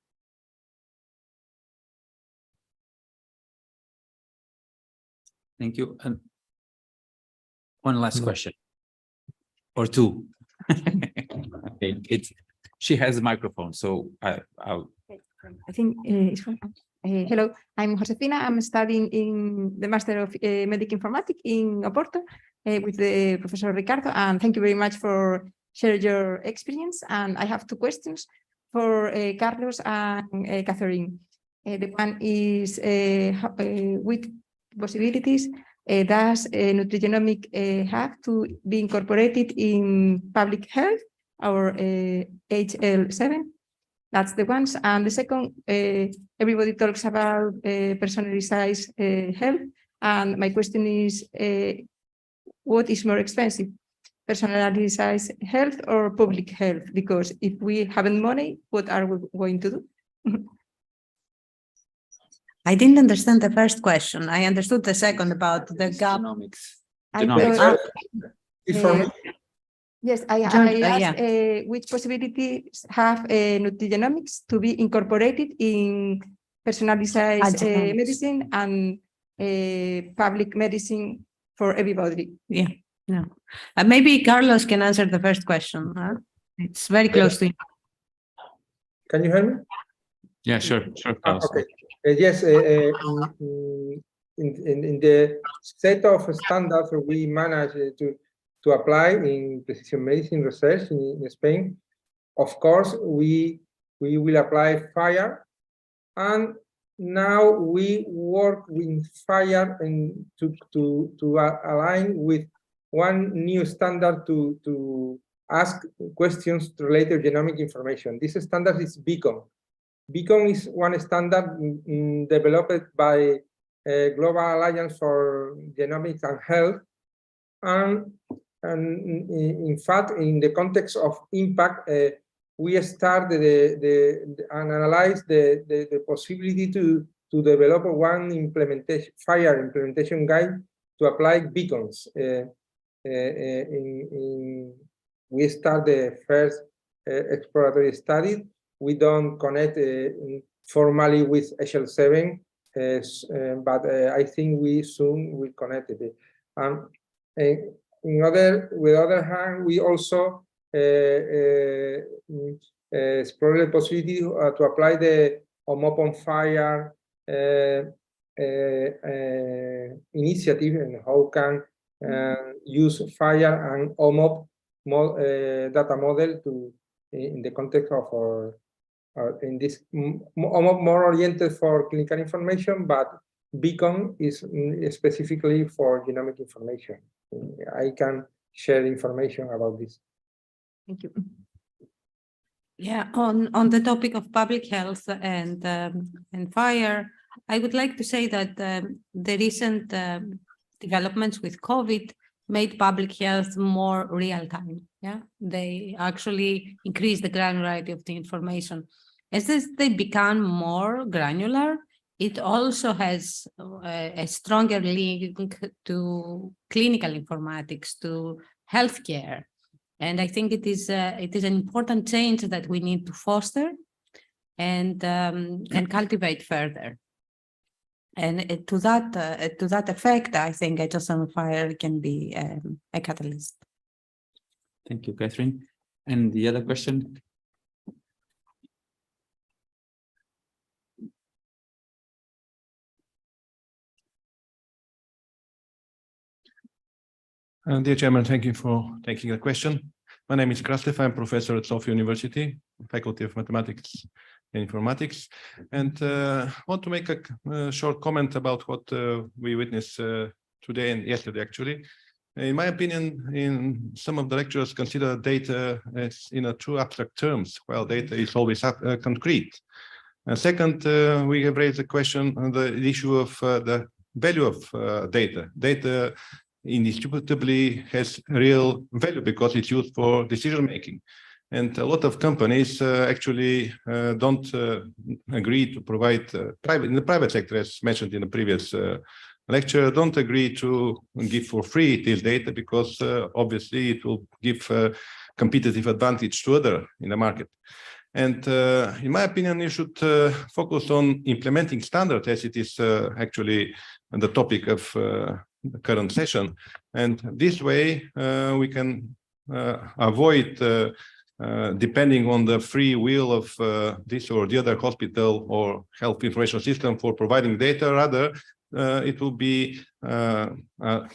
Thank you. And one last question, or two. Okay. She has a microphone, so I'll. I think it's fine. Hello, I'm Josefina. I'm studying in the Master of Medical Informatics in Porto with the Professor Ricardo. And thank you very much for sharing your experience. And I have two questions for Carlos and Catherine. The one is with possibilities does nutrigenomic have to be incorporated in public health or HL7? That's the ones. And the second, everybody talks about personalized health. And my question is, what is more expensive, personalized health or public health? Because if we haven't money, what are we going to do? I didn't understand the first question. I understood the second about the gap. Yes, I asked which possibilities have nutrigenomics to be incorporated in personalized medicine and public medicine for everybody. Yeah, no. Maybe Carlos can answer the first question. Huh? It's very close to you. Can you hear me? Yeah, sure, Carlos. Okay. Yes, in the set of standards we managed to apply in precision medicine research in Spain, of course, we will apply FIRE, and now we work with FIRE and to align with one new standard to ask questions related to genomic information. This standard is Beacon. Beacon is one standard developed by Global Alliance for Genomics and Health, and in fact, in the context of impact, we started and analyzed the possibility to develop one implementation, FIRE implementation guide to apply beacons in we start the first exploratory study. We don't connect formally with HL7, but I think we soon will connect it. With other hand, we also explore the possibility to apply the OMOP on Fire initiative, and how can use Fire and OMOP data model to in the context of our in this OMOP more oriented for clinical information, but Beacon is specifically for genomic information. I can share information about this. Thank you. Yeah, on the topic of public health and fire, I would like to say that the recent developments with COVID made public health more real time. Yeah, they actually increase the granularity of the information. As they become more granular, it also has a stronger link to clinical informatics, to healthcare. And I think it is an important change that we need to foster and cultivate further. And to that effect, I think HL7 on Fire can be a catalyst. Thank you, Catherine. And the other question? Dear Chairman, thank you for taking the question. My name is Krastev. I'm professor at Sofia University, Faculty of Mathematics and Informatics, and want to make a short comment about what we witnessed today and yesterday, actually. In my opinion, in some of the lecturers consider data as in too abstract terms, while data is always concrete. Second, we have raised the question on the issue of the value of data. Data indisputably has real value because it's used for decision making, and a lot of companies actually don't agree to provide in the private sector, as mentioned in the previous lecture, don't agree to give for free this data because obviously it will give competitive advantage to others in the market. And in my opinion, you should focus on implementing standards, as it is actually the topic of the current session. And this way we can avoid depending on the free will of this or the other hospital or health information system for providing data. Rather, it will be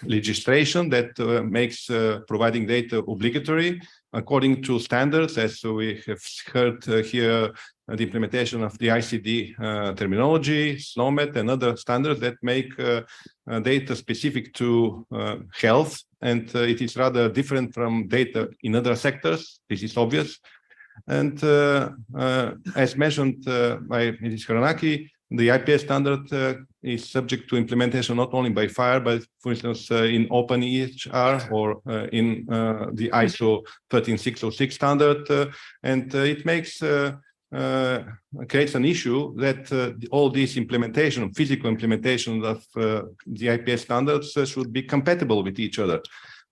legislation that makes providing data obligatory according to standards, as we have heard here, the implementation of the ICD terminology, SNOMED, and other standards that make data specific to health, and it is rather different from data in other sectors. This is obvious. And as mentioned by Mrs. Chronaki, the IPS standard is subject to implementation not only by FHIR, but for instance in OpenEHR or in the ISO 13606 standard, and it makes creates an issue that all these implementation, physical implementation of the IPS standards should be compatible with each other,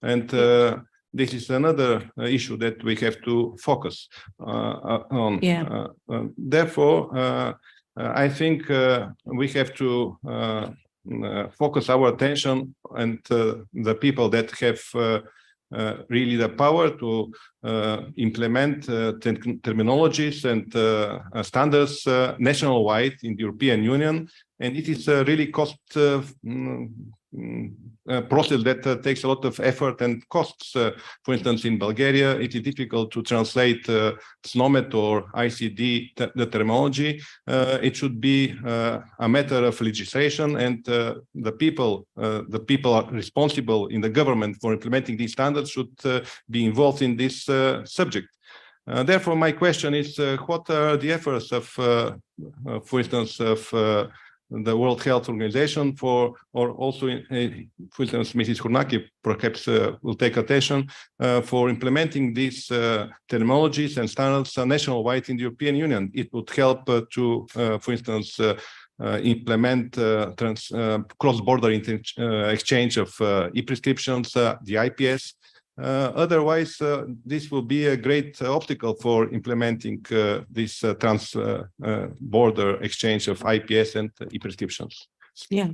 and this is another issue that we have to focus on. Yeah. Therefore, I think we have to focus our attention and the people that have really the power to implement terminologies and standards national-wide in the European Union. And it is a really cost process that takes a lot of effort and costs. For instance, in Bulgaria, it is difficult to translate SNOMED or ICD, the terminology. It should be a matter of legislation, and the people responsible in the government for implementing these standards should be involved in this subject. Therefore, my question is, what are the efforts of, for instance, of the World Health Organization or also, for instance, Mrs. Chronaki perhaps will take attention for implementing these terminologies and standards nationwide in the European Union. It would help to, for instance, implement cross-border exchange of e-prescriptions, the IPS, Otherwise, this will be a great obstacle for implementing this trans-border exchange of IPS and e-prescriptions. Yeah.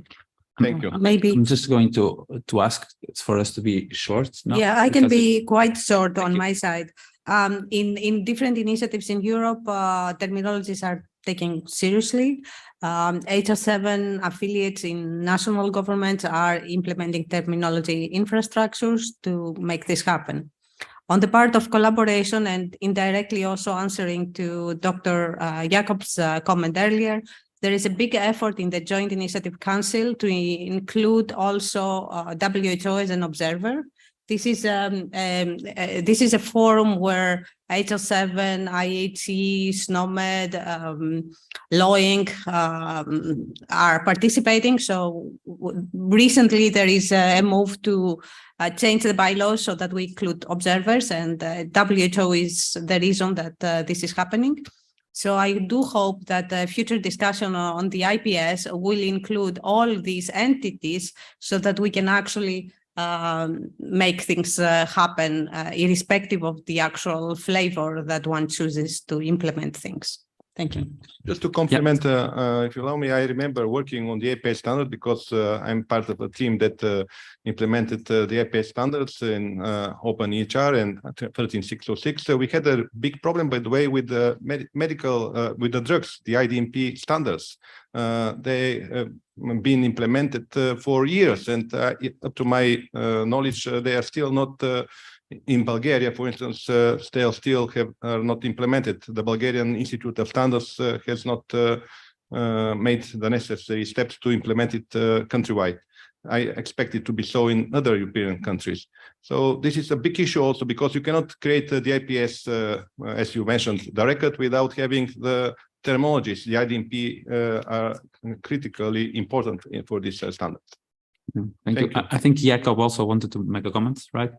Thank you. Maybe. I'm just going to ask for us to be short now. Yeah, I can because be quite short on my side. In different initiatives in Europe, terminologies are taken seriously. HR7 affiliates in national governments are implementing terminology infrastructures to make this happen. On the part of collaboration and indirectly also answering to Dr. Jakob's comment earlier, there is a big effort in the Joint Initiative Council to include also WHO as an observer. This is a forum where HR7, IHE, SNOMED, LOINC are participating. So recently there is a move to change the bylaws so that we include observers, and WHO is the reason that this is happening. So I do hope that the future discussion on the IPS will include all these entities so that we can actually make things happen irrespective of the actual flavor that one chooses to implement things. Thank you. Just to complement, if you allow me, I remember working on the APS standard because I'm part of a team that implemented the APS standards in OpenEHR and 13606. We had a big problem, by the way, with the with the drugs, the IDMP standards. They have been implemented for years, and up to my knowledge, they are still not in Bulgaria, for instance, they still are not implemented. The Bulgarian Institute of Standards has not made the necessary steps to implement it countrywide. I expect it to be so in other European countries. So this is a big issue also because you cannot create the IPS, as you mentioned, the record without having the terminologies. The IDMP are critically important for this standard. Thank you. I think Jakob also wanted to make a comment, right?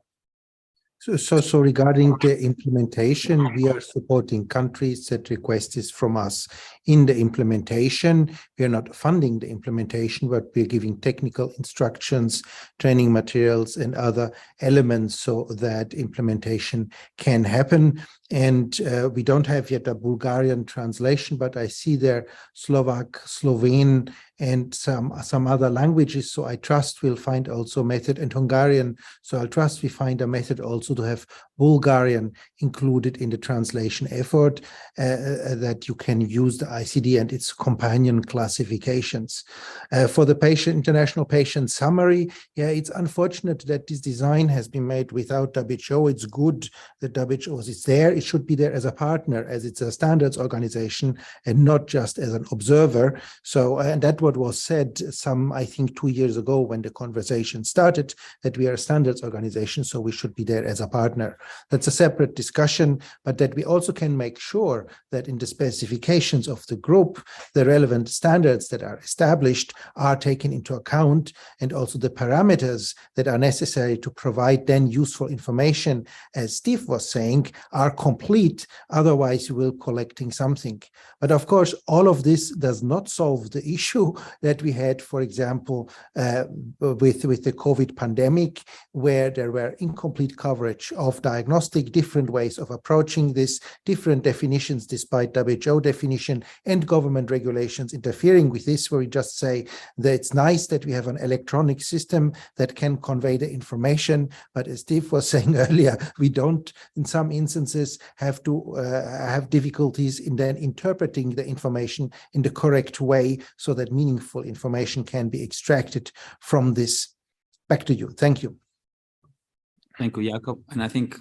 So regarding the implementation, we are supporting countries that request this from us. In the implementation, we are not funding the implementation, but we're giving technical instructions, training materials, and other elements so that implementation can happen. And we don't have yet a Bulgarian translation, but I see there Slovak, Slovene, and some other languages. So I trust we'll find also method, and Hungarian. So I'll trust we find a method also to have Bulgarian included in the translation effort, that you can use the ICD and its companion classifications. For the international patient summary, yeah, it's unfortunate that this design has been made without WHO. It's good that WHO is there. It should be there as a partner, as it's a standards organization and not just as an observer. So, and that what was said I think 2 years ago when the conversation started, that we are a standards organization, so we should be there as a partner. That's a separate discussion, but that we also can make sure that in the specifications of the group, the relevant standards that are established are taken into account, and also the parameters that are necessary to provide then useful information, as Steve was saying, are complete. Otherwise, you will collecting something. But of course, all of this does not solve the issue that we had, for example, with the COVID pandemic, where there were incomplete coverage of diagnostic, different ways of approaching this, different definitions despite WHO definition, and government regulations interfering with this, where we just say that it's nice that we have an electronic system that can convey the information, but as Steve was saying earlier, we don't, in some instances, have to have difficulties in then interpreting the information in the correct way so that meaningful information can be extracted from this. Back to you. Thank you. Thank you, Jakob. And I think,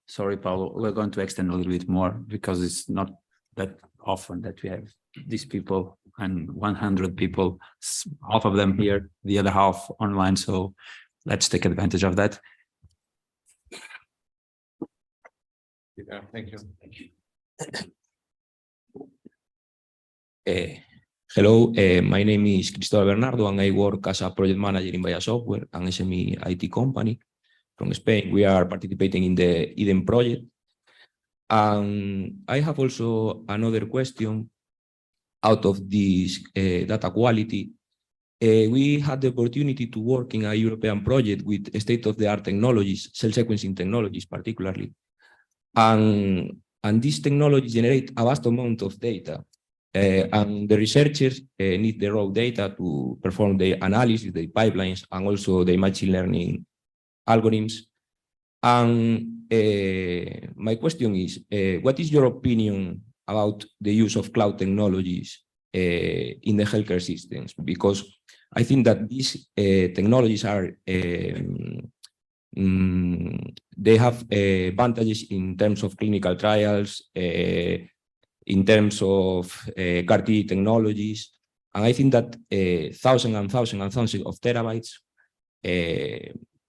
sorry, Paulo, we're going to extend a little bit more because it's not that often that we have these people and 100 people, half of them here, the other half online. So let's take advantage of that. Yeah, thank you. Hello, my name is Cristóbal Bernardo, and I work as a project manager in Vaya Software, an SME IT company from Spain. We are participating in the EDEN project. And I have also another question out of this data quality. we had the opportunity to work in a European project with state-of-the-art technologies, cell sequencing technologies particularly. And these technologies generate a vast amount of data. And the researchers need the raw data to perform the analysis, the pipelines, and also the machine learning algorithms. And my question is, what is your opinion about the use of cloud technologies in the healthcare systems? Because I think that these technologies are, they have advantages in terms of clinical trials, in terms of CAR-T technologies. And I think that thousands and thousands and thousands of terabytes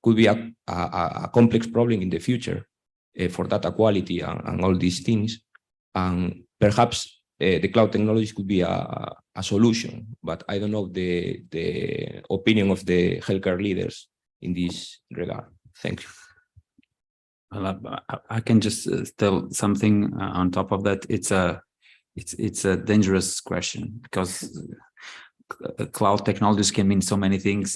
could be a complex problem in the future for data quality and all these things. And perhaps the cloud technologies could be a solution, but I don't know the opinion of the healthcare leaders in this regard. Thank you. Well, I can just tell something on top of that. It's a dangerous question because cloud technologies can mean so many things.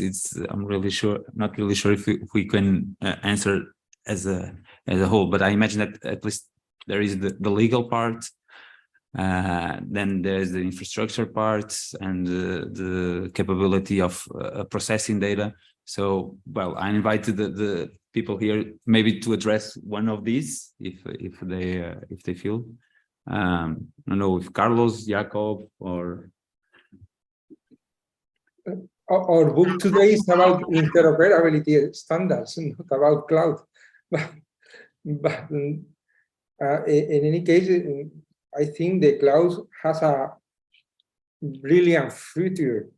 I'm not really sure if we can answer as a whole. But I imagine that at least there is the legal part, then there's the infrastructure part, and the capability of processing data. So, well, I invited the people here maybe to address one of these if they feel. I don't know if Carlos, Jakob, or our book today is about interoperability standards, not about cloud. But in any case, I think the cloud has a brilliant future,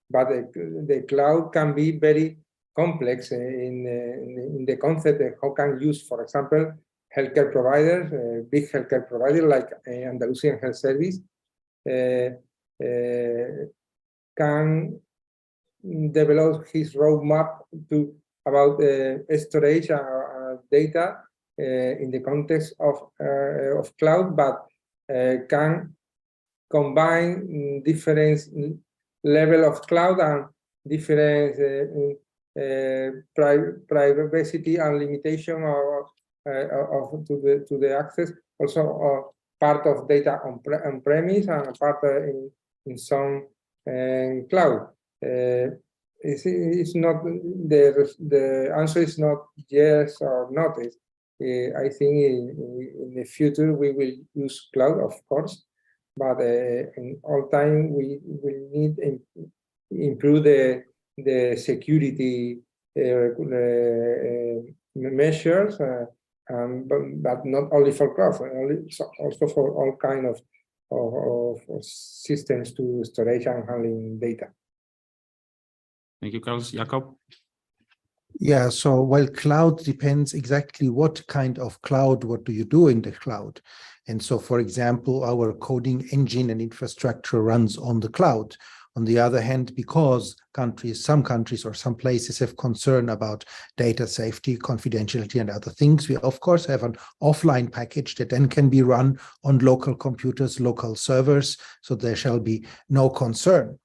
but the cloud can be very complex in the concept of how can use, for example, healthcare providers, big healthcare providers like Andalucian Health Service, can develop his roadmap about storage data in the context of cloud, but can combine different level of cloud and different privacy and limitation to the access. Also, part of data on premise and part in some cloud. It's not the answer is not yes or not. I think in the future we will use cloud, of course, but in all time we will need to improve the security measures, but not only for cloud, also for all kind of systems to storage and handling data. Thank you, Carlos. Jakob? Yeah, so while cloud depends exactly what kind of cloud, what do you do in the cloud? And so, for example, our coding engine and infrastructure runs on the cloud. On the other hand, because some countries or some places have concern about data safety, confidentiality, and other things, we of course have an offline package that then can be run on local computers, local servers, so there shall be no concern.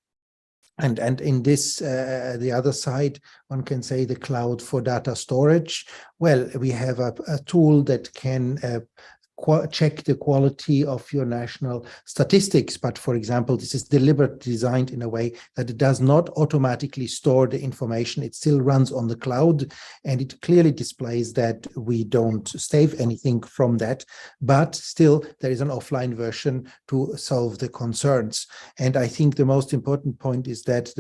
And in this, the other side, one can say the cloud for data storage. Well, we have a tool that can check the quality of your national statistics. But for example, this is deliberately designed in a way that it does not automatically store the information. It still runs on the cloud, and it clearly displays that we don't save anything from that. But still, there is an offline version to solve the concerns. And I think the most important point is that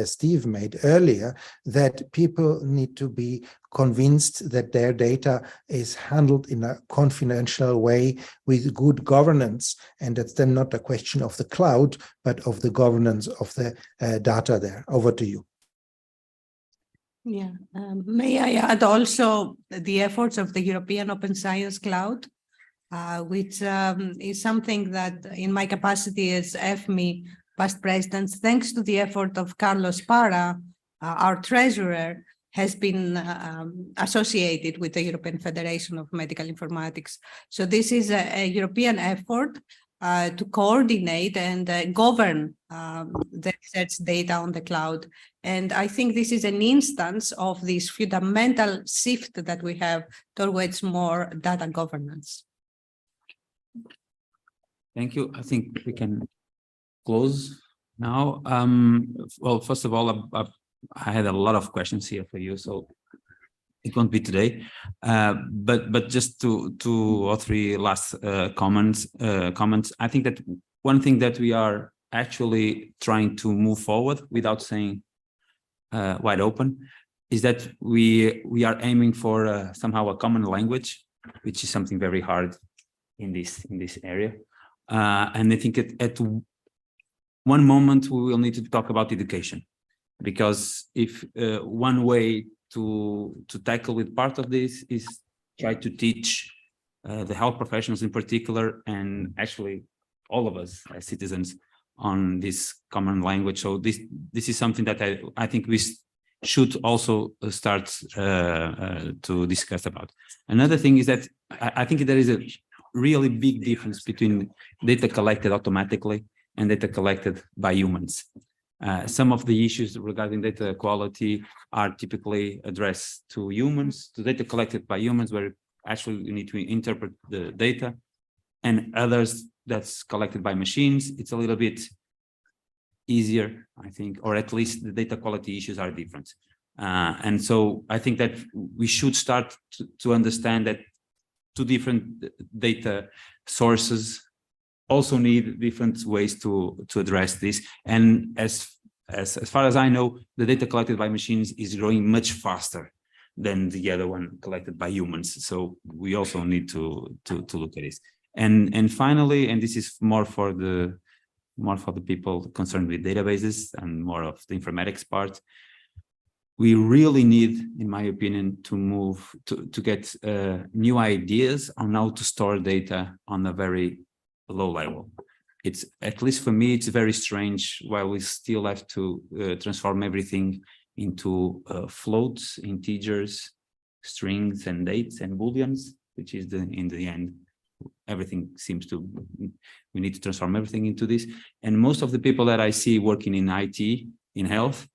Steve made earlier, that people need to be convinced that their data is handled in a confidential way with good governance, and that's then not a question of the cloud, but of the governance of the data there. Over to you. Yeah, may I add also the efforts of the European Open Science Cloud, which is something that in my capacity as EFMI past president, thanks to the effort of Carlos Parra, our treasurer, has been associated with the European Federation of Medical Informatics. So this is a European effort to coordinate and govern the research data on the cloud. And I think this is an instance of this fundamental shift that we have towards more data governance. Thank you. I think we can close now. Well, first of all, I had a lot of questions here for you, so it won't be today. But just two or three last comments. I think that one thing that we are actually trying to move forward without saying wide open is that we are aiming for somehow a common language, which is something very hard in this area. And I think at one moment we will need to talk about education, because if one way to tackle with part of this is try to teach the health professionals in particular, and actually all of us as citizens, on this common language. So this is something that I think we should also start to discuss about. Another thing is that I think there is a really big difference between data collected automatically and data collected by humans. Some of the issues regarding data quality are typically addressed to humans, to data collected by humans, where actually you need to interpret the data, and others that's collected by machines. It's a little bit easier, I think, or at least the data quality issues are different. And so I think that we should start to understand that two different data sources also need different ways to address this. And as far as I know, the data collected by machines is growing much faster than the other one collected by humans. So we also need to look at this. And finally, and this is more for the people concerned with databases and more of the informatics part, we really need, in my opinion, to move to get new ideas on how to store data on a very low level. It's, at least for me, it's very strange while we still have to transform everything into floats, integers, strings, and dates and booleans, which is in the end, everything seems to, we need to transform everything into this. And most of the people that I see working in IT, in health,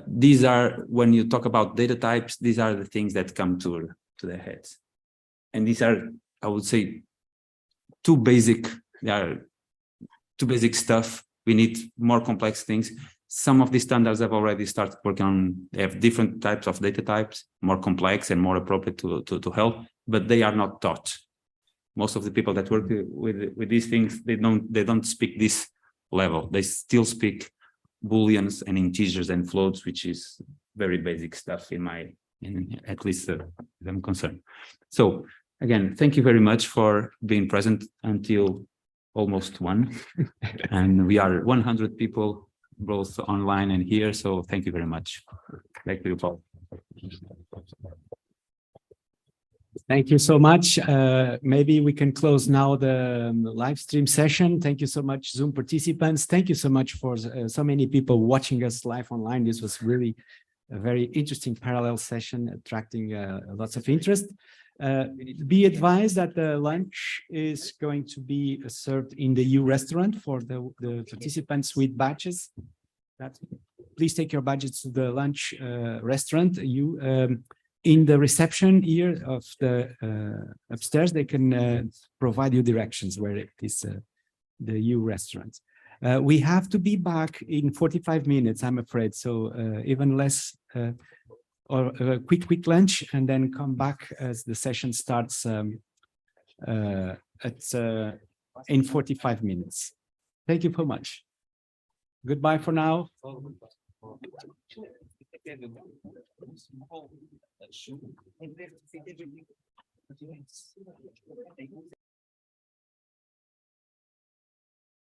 these are, when you talk about data types, these are the things that come to their heads. And these are, I would say, too basic. They are too basic stuff. We need more complex things. Some of these standards have already started working on, they have different types of data types, more complex and more appropriate to health, but they are not taught. Most of the people that work with these things, they don't speak this level. They still speak booleans and integers and floats, which is very basic stuff at least I'm concerned. So again, thank you very much for being present until almost 1. And we are 100 people, both online and here. So thank you very much. Back to you, Paul. Thank you so much. Maybe we can close now the live stream session. Thank you so much, Zoom participants. Thank you so much for so many people watching us live online. This was really a very interesting parallel session, attracting lots of interest. Be advised that the lunch is going to be served in the U restaurant for the participants with badges. Please take your badges to the lunch restaurant. In the reception here of the upstairs, they can provide you directions where it is the U restaurant. We have to be back in 45 minutes, I'm afraid. So even less or a quick lunch, and then come back as the session starts in 45 minutes. Thank you so much. Goodbye for now.